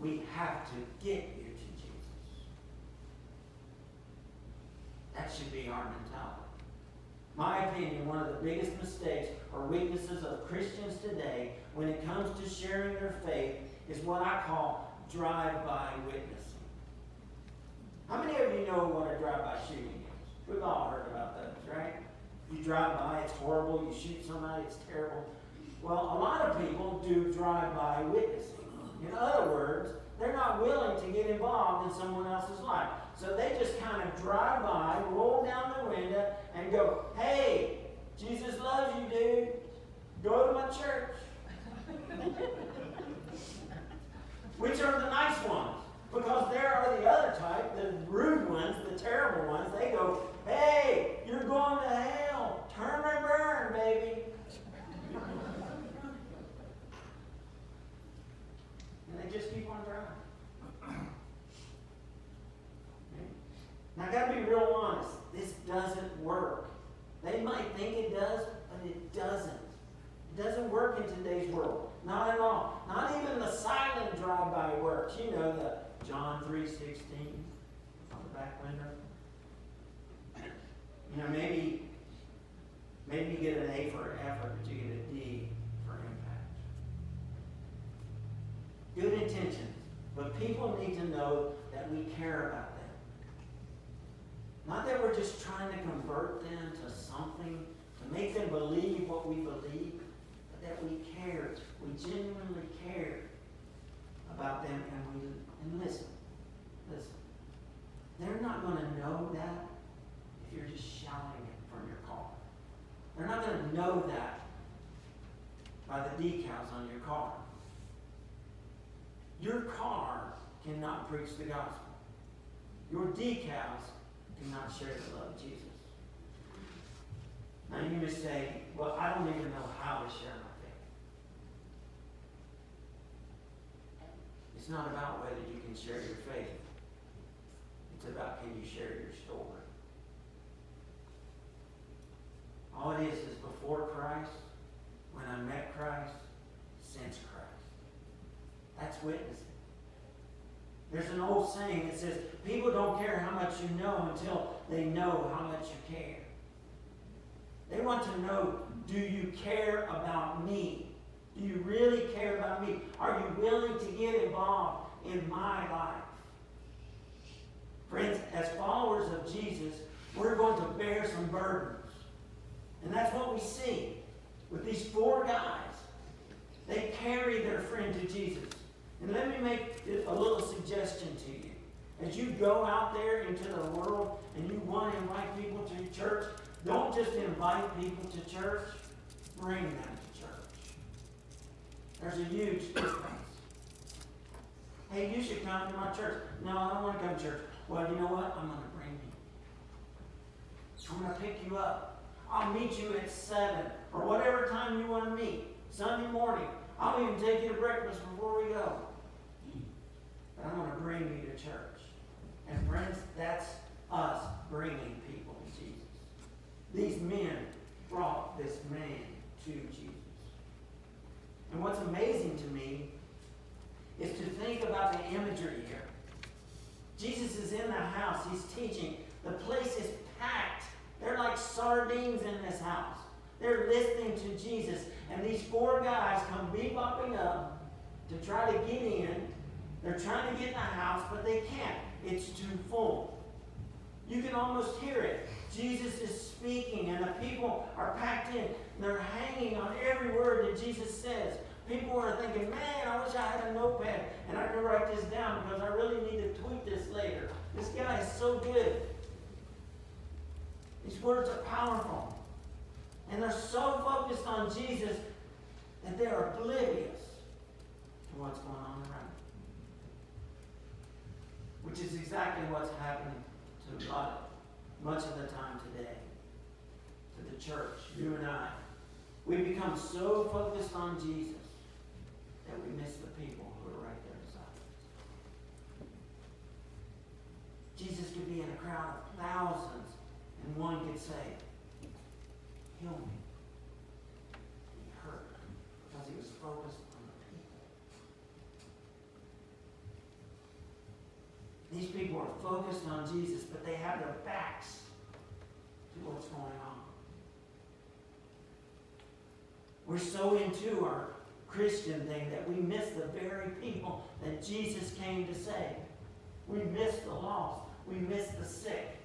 We have to get you to Jesus." That should be our mentality. My opinion, one of the biggest mistakes or weaknesses of Christians today when it comes to sharing their faith is what I call drive-by witnessing. How many of you know what a drive-by shooting is? We've all heard about those, right? You drive by, it's horrible. You shoot somebody, it's terrible. Well, a lot of people do drive-by witnessing. In other words, they're not willing to get involved in someone else's life. So they just kind of drive by, roll down the window, and go, "Hey, Jesus loves you, dude. Go to my church." Which are the nice ones. Because there are the other type, the rude ones, the terrible ones. They go, "Hey, you're going to hell. Turn and burn, baby." And they just keep on driving. Now, I got to be real honest. This doesn't work. They might think it does, but it doesn't. It doesn't work in today's world. Not at all. Not even the silent drive-by works. You know, the John 3:16 on the back window. You know, maybe you get an A for effort, but you get a D for impact. Good intentions, but people need to know that we care about them. Not that we're just trying to convert them to something, to make them believe what we believe, but that we care. We genuinely care about them, and listen. They're not going to know that if you're just shouting it from your car. They're not going to know that by the decals on your car. Your car cannot preach the gospel. Your decals cannot share the love of Jesus. Now you may say, "Well, I don't even know how to share my faith." It's not about whether you can share your faith. It's about, can you share your story? All it is before Christ, when I met Christ, since Christ. That's witnessing. There's an old saying that says, people don't care how much you know until they know how much you care. They want to know, do you care about me? Do you really care about me? Are you willing to get involved in my life? Friends, as followers of Jesus, we're going to bear some burdens. And that's what we see with these 4 guys. They carry their friend to Jesus. And let me make a little suggestion to you. As you go out there into the world and you want to invite people to your church, don't just invite people to church, bring them to church. There's a huge difference. "Hey, you should come to my church." "No, I don't want to come to church." "Well, you know what? I'm going to bring you. I'm going to pick you up. I'll meet you at 7 or whatever time you want to meet. Sunday morning. I'll even take you to breakfast before we go. But I'm going to bring you to church." And friends, that's us bringing people to Jesus. These men, brought this man to Jesus. And what's amazing to me is to think about the imagery here. Jesus is in the house. He's teaching. The place is packed. They're like sardines in this house. They're listening to Jesus. And these four guys come bebopping up to try to get in. They're trying to get in the house, but they can't. It's too full. You can almost hear it. Jesus is speaking, and the people are packed in. They're hanging on every word that Jesus says. People are thinking, man, I wish I had a notepad and I could write this down because I really need to tweet this later. This guy is so good. These words are powerful. And they're so focused on Jesus that they're oblivious to what's going on around them. Which is exactly what's happening to much of the time today. To the church, you and I. We become so focused on Jesus that we miss the people who are right there beside us. Jesus could be in a crowd of thousands, and one could say, heal me. He hurt because he was focused on the people. These people are focused on Jesus, but they have their backs to what's going on. We're so into our Christian thing that we miss the very people that Jesus came to save. We miss the lost. We miss the sick.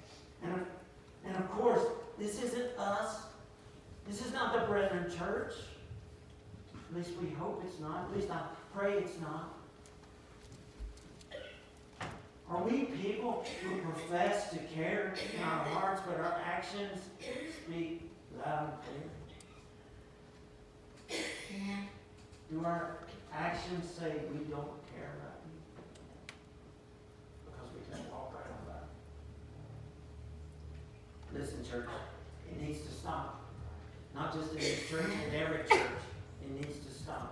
And of course, this isn't us. This is not the Brethren Church. At least we hope it's not. At least I pray it's not. Are we people who profess to care in our hearts, but our actions speak loud and clear? Do our actions say we don't care about you? Because we just walk right on by. Listen, church, it needs to stop. Not just in this church, in every church. It needs to stop.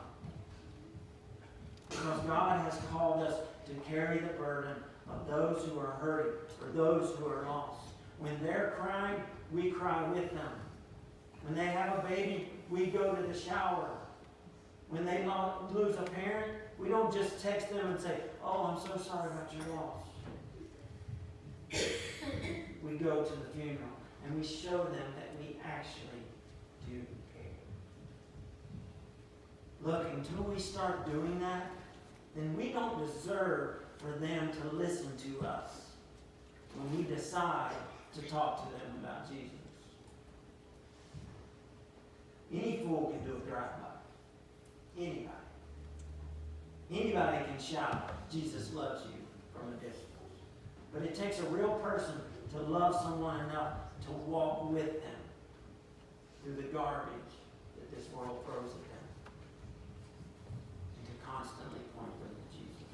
Because God has called us to carry the burden of those who are hurting, or those who are lost. When they're crying, we cry with them. When they have a baby, we go to the shower. When they lose a parent, we don't just text them and say, oh, I'm so sorry about your loss. We go to the funeral and we show them that we actually do care. Look, until we start doing that, then we don't deserve for them to listen to us when we decide to talk to them about Jesus. Any fool can do a drive-by. Anybody. Anybody can shout, Jesus loves you from a distance. But it takes a real person to love someone enough to walk with them through the garbage that this world throws at them. And to constantly point them to Jesus.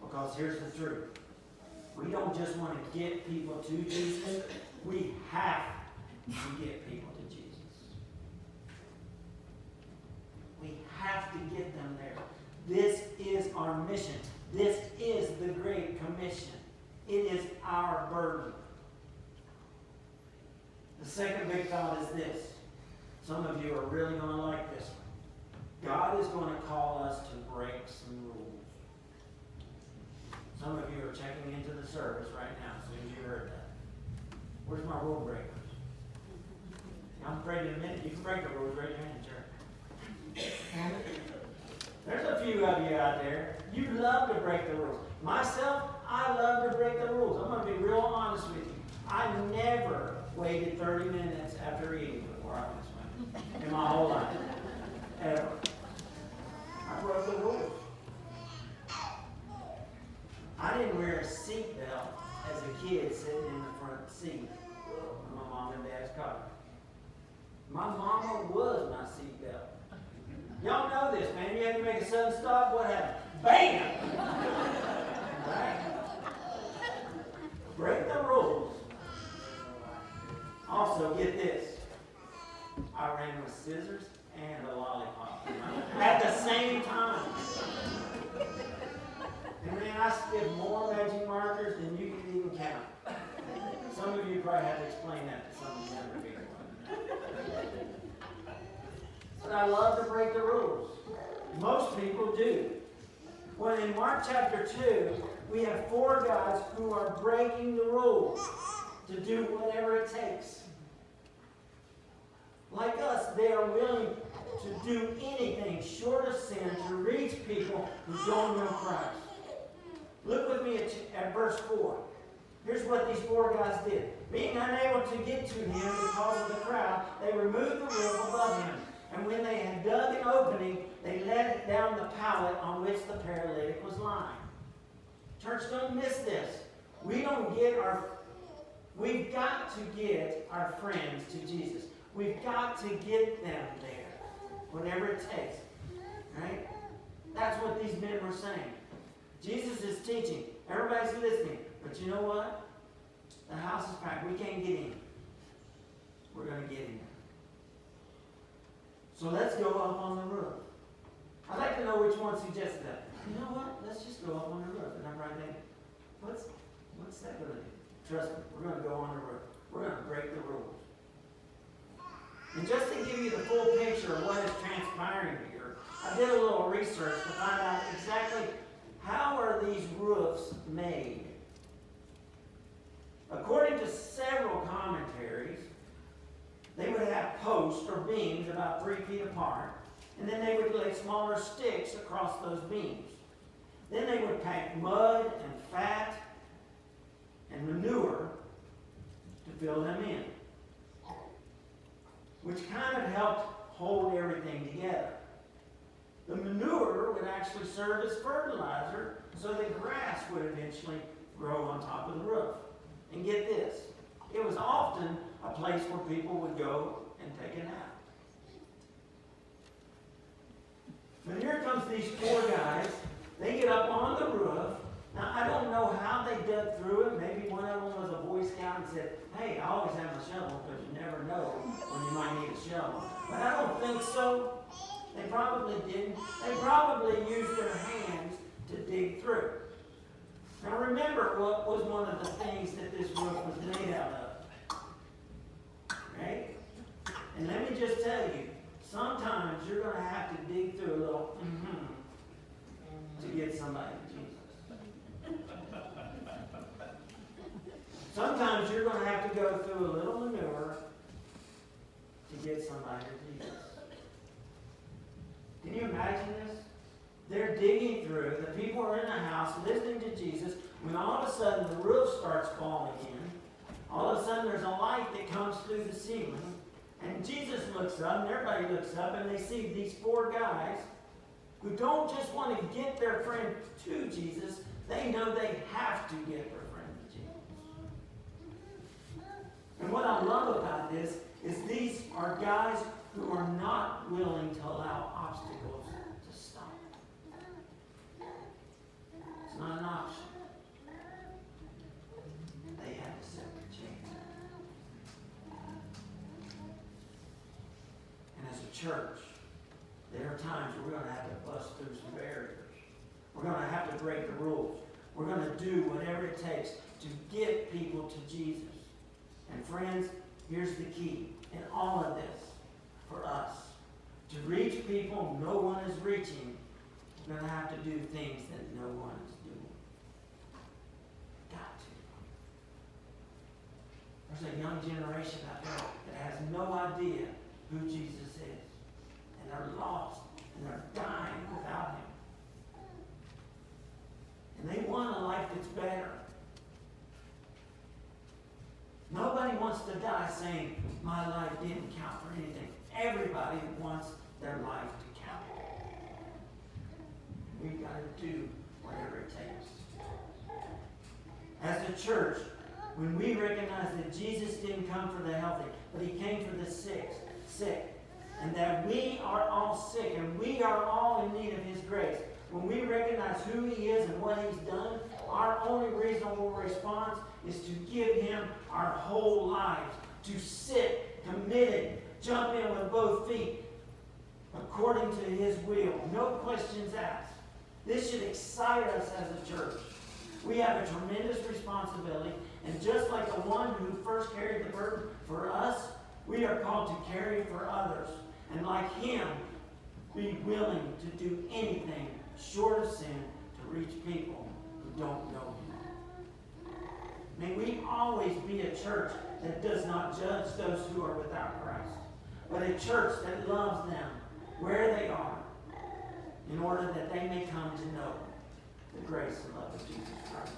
Because here's the truth. We don't just want to get people to Jesus. We have to get people to Jesus. We have to get them there. This is our mission. This is the Great Commission. It is our burden. The second big thought is this. Some of you are really going to like this one. God is going to call us to break some rules. Some of you are checking into the service right now as soon as you heard that. Where's my rule breakers? I'm afraid in a minute you can break the rules. Raise your hand, church. There's a few of you out there. You love to break the rules. Myself, I love to break the rules. I'm going to be real honest with you. I never waited 30 minutes after eating before I went swimming in my whole life. Ever. I broke the rules. I didn't wear a seatbelt as a kid sitting in the front seat of my mom and dad's car. My mama was my seatbelt. Y'all know this, man. You had to make a sudden stop. What happened? Bam! Right? Break the rules. Also, get this. I ran with scissors and a lollipop at the same time. And man, I skipped more magic markers than you can even count. Some of you probably had to explain that to some of the younger people. but I love to break the rules. Most people do. Well, in Mark chapter 2, we have 4 guys who are breaking the rules to do whatever it takes. Like us, they are willing to do anything short of sin to reach people who don't know Christ. Look with me at verse 4. Here's what these 4 guys did. Being unable to get to him because of the crowd, they removed the roof above him. And when they had dug an opening, they let down the pallet on which the paralytic was lying. Church, don't miss this. We've got to get our friends to Jesus. We've got to get them there, whatever it takes. Right? That's what these men were saying. Jesus is teaching. Everybody's listening. But you know what? The house is packed. We can't get in. We're going to get in there. So let's go up on the roof. I'd like to know which one suggested that. You know what? Let's just go up on the roof. And I'm right there. What's that going to do? Trust me, we're going to go on the roof. We're going to break the rules. And just to give you the full picture of what is transpiring here, I did a little research to find out exactly how are these roofs made. According to several commentaries, they would have posts or beams about 3 feet apart, and then they would lay smaller sticks across those beams. Then they would pack mud and fat and manure to fill them in, which kind of helped hold everything together. The manure would actually serve as fertilizer so that grass would eventually grow on top of the roof. And get this, it was often a place where people would go and take a nap. But here comes these 4 guys. They get up on the roof. Now, I don't know how they dug through it. Maybe one of them was a Boy Scout and said, hey, I always have a shovel because you never know when you might need a shovel. But I don't think so. They probably didn't. They probably used their hands to dig through. Now remember what was one of the things that this roof was made out of. Right? And let me just tell you, sometimes you're going to have to dig through a little to get somebody to Jesus. Sometimes you're going to have to go through a little manure to get somebody to Jesus. Can you imagine this? They're digging through. The people are in the house listening to Jesus. When all of a sudden the roof starts falling in, all of a sudden there's a light that comes through the ceiling. And Jesus looks up, and everybody looks up, and they see these 4 guys who don't just want to get their friend to Jesus. They know they have to get their friend to Jesus. And what I love about this is these are guys who are not willing to allow obstacles to stop. It's not an option. They have to set the chance. And as a church, there are times where we're going to have to bust through some barriers. We're going to have to break the rules. We're going to do whatever it takes to get people to Jesus. And friends, here's the key in all of this for us. To reach people no one is reaching, we're going to have to do things that no one is doing. Got to. There's a young generation out there that has no idea who Jesus is. And they're lost. And they're dying without him. And they want a life that's better. Nobody wants to die saying, my life didn't count for anything. Everybody wants their life to count. We've got to do whatever it takes. As a church, when we recognize that Jesus didn't come for the healthy, but he came for the sick, and that we are all sick, and we are all in need of his grace, when we recognize who he is and what he's done, our only reasonable response is to give him our whole lives, to sit committed, jump in with both feet, according to his will. No questions asked. This should excite us as a church. We have a tremendous responsibility, and just like the one who first carried the burden for us, we are called to carry it for others. and like Him, be willing to do anything short of sin to reach people who don't know Him. May we always be a church that does not judge those who are without Christ, but a church that loves them where they are, in order that they may come to know the grace and love of Jesus Christ.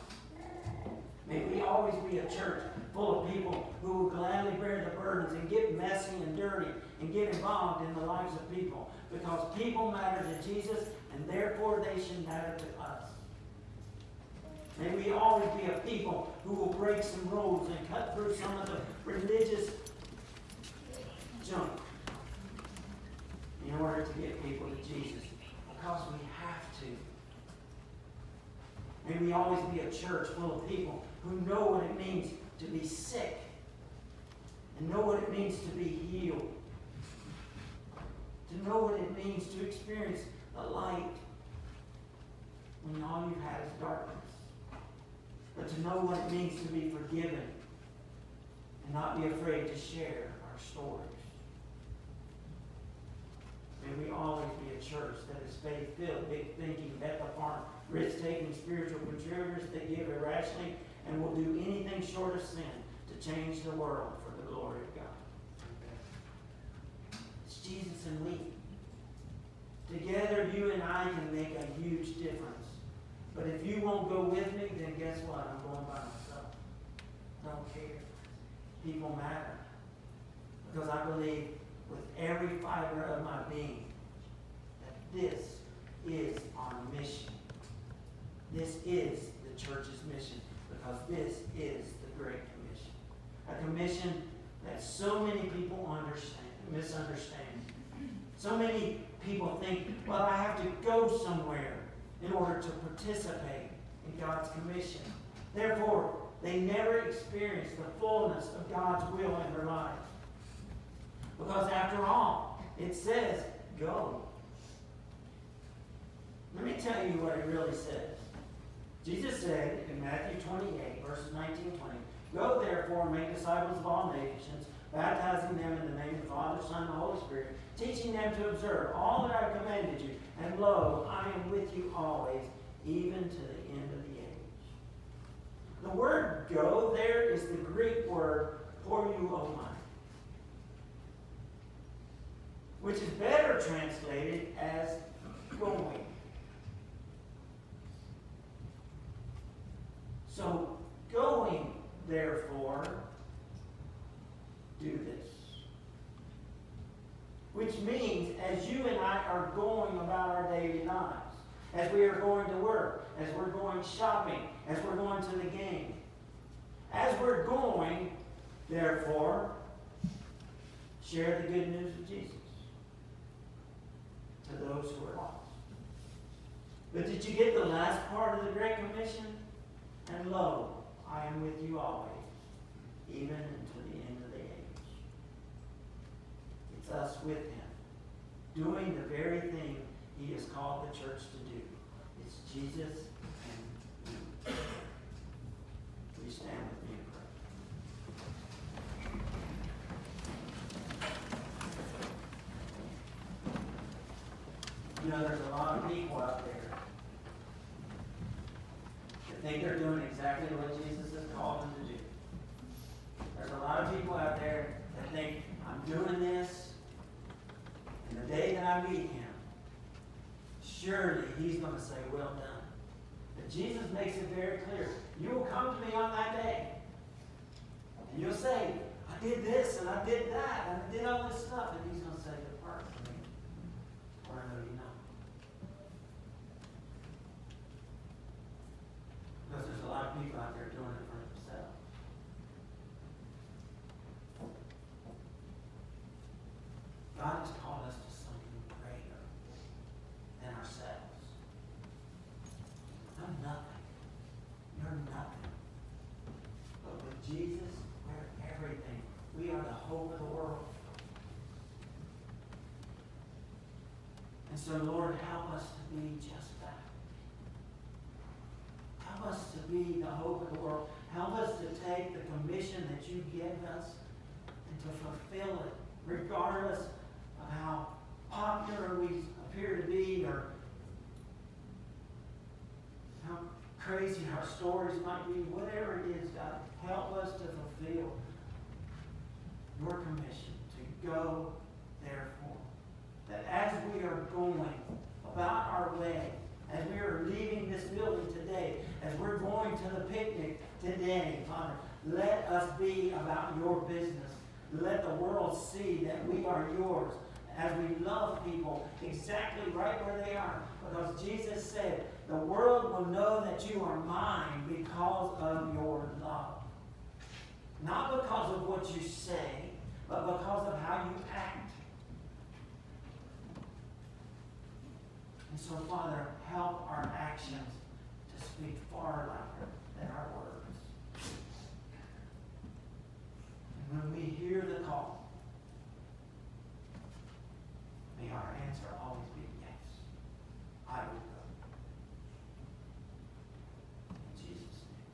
May we always be a church full of people who will gladly bear the burdens and get messy and dirty and get involved in the lives of people, because people matter to Jesus and therefore they should matter to us. May we always be a people who will break some rules and cut through some of the religious junk in order to get people to Jesus, because we have to. May we always be a church full of people who know what it means to be sick and know what it means to be healed, to know what it means to experience the light when all you've had is darkness, but to know what it means to be forgiven and not be afraid to share our stories. May we always be a church that is faith-filled, big thinking, bet the farm, risk-taking spiritual contributors that give irrationally and will do anything short of sin to change the world for the glory of God. It's Jesus and we. Together, you and I can make a huge difference. But if you won't go with me, then guess what? I'm going by myself. Don't care. People matter. Because I believe with every fiber of my being that this is our mission. This is the church's mission, because this is the Great Commission. A commission that so many people misunderstand. So many people think, well, I have to go somewhere in order to participate in God's commission. Therefore, they never experience the fullness of God's will in their lives. Because after all, it says, go. Let me tell you what it really says. Jesus said in Matthew 28, verses 19 and 20, go therefore and make disciples of all nations, baptizing them in the name of the Father, Son, and the Holy Spirit, teaching them to observe all that I have commanded you. And lo, I am with you always, even to the end of the age. The word go there is the Greek word poreuomai, which is better translated as going. So, going, therefore, do this. Which means, as you and I are going about our daily lives, as we are going to work, as we're going shopping, as we're going to the game, as we're going, therefore, share the good news of Jesus to those who are lost. But did you get the last part of the Great Commission? And lo, I am with you always, even unto the end of the age. It's us with Him, doing the very thing He has called the church to do. It's Jesus and you. Will you stand with me and pray? You know, there's a lot of people out there that think they're doing exactly what Jesus has called them to do. There's a lot of people out there that think, I'm doing this, and the day that I meet Him, surely He's going to say, well done. But Jesus makes it very clear. You will come to me on that day, and you'll say, I did this, and I did that, and I did all this stuff, and He's going to say, depart from me, for I know you not. Because there's a lot of people out there doing it for themselves. God has called us to something greater than ourselves. I'm nothing. You're nothing. But with Jesus, we're everything. We are the hope of the world. And so, Lord, help us to be just that. Help us to be the hope of the world. Help us to take the commission that you give us and to fulfill it, regardless of how popular we appear to be, or how crazy our stories might be, whatever it is, God, help us to fulfill your commission to go, therefore. That as we are going about our way, as we are leaving this building today, as we're going to the picnic today, Father, let us be about your business. Let the world see that we are yours as we love people exactly right where they are. Because Jesus said, the world will know that you are mine because of your love. Not because of what you say, but because of how you act. And so, Father, help our actions to speak far louder than our words. And when we hear the call, may our answer always be yes. I will go. In Jesus' name.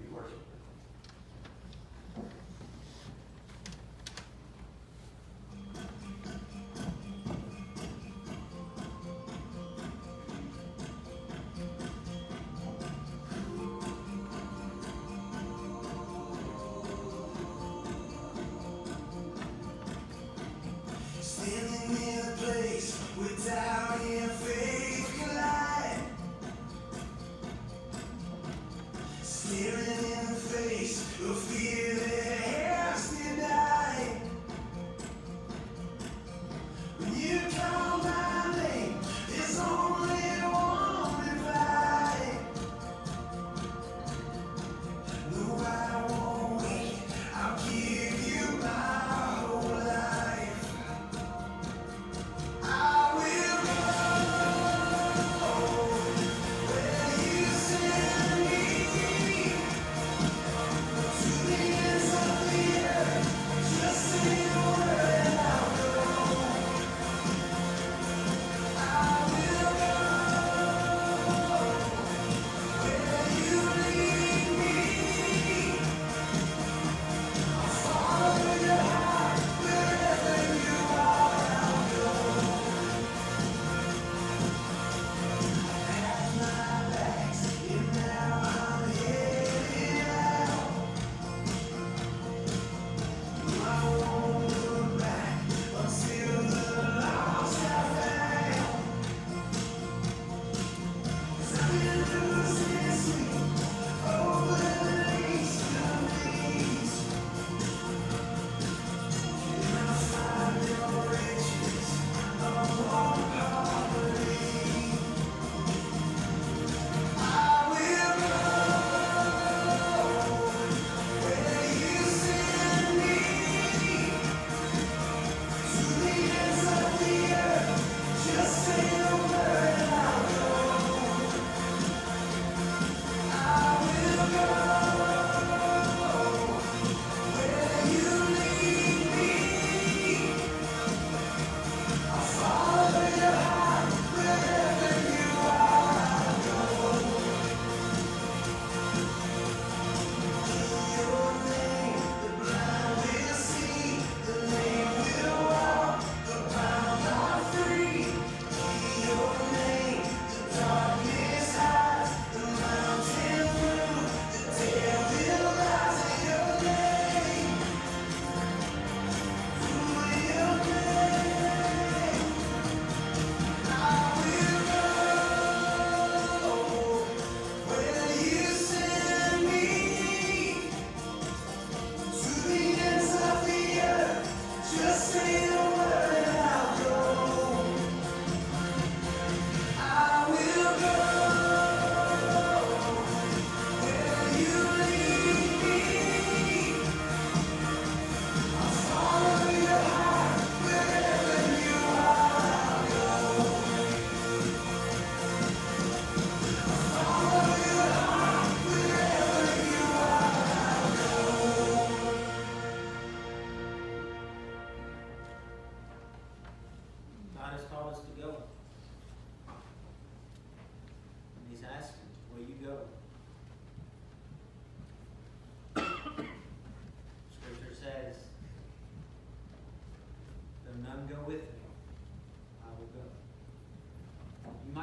We worship.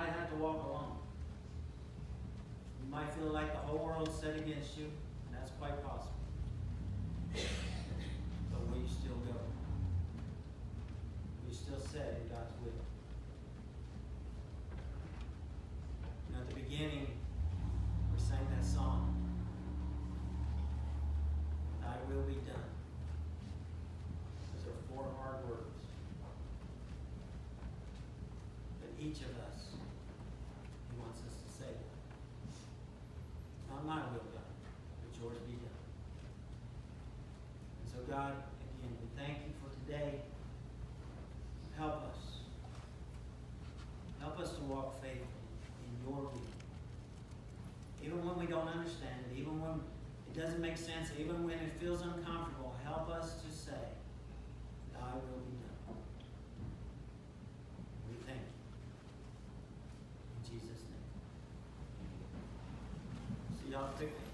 might have to walk alone. You might feel like the whole world's set against you, and that's quite possible. But will you still go? Will you still say in God's will? You know, at the beginning, we sang that song, Thy will be done. Those are 4 hard words. But each of us, He wants us to say that. Not my will done, but yours be done. And so God, again, we thank you for today. Help us. Help us to walk faithfully in your will. Even when we don't understand it, even when it doesn't make sense, even when it feels uncomfortable, help us to say, Thy will be done. We thank you. In Jesus' name. See y'all quickly.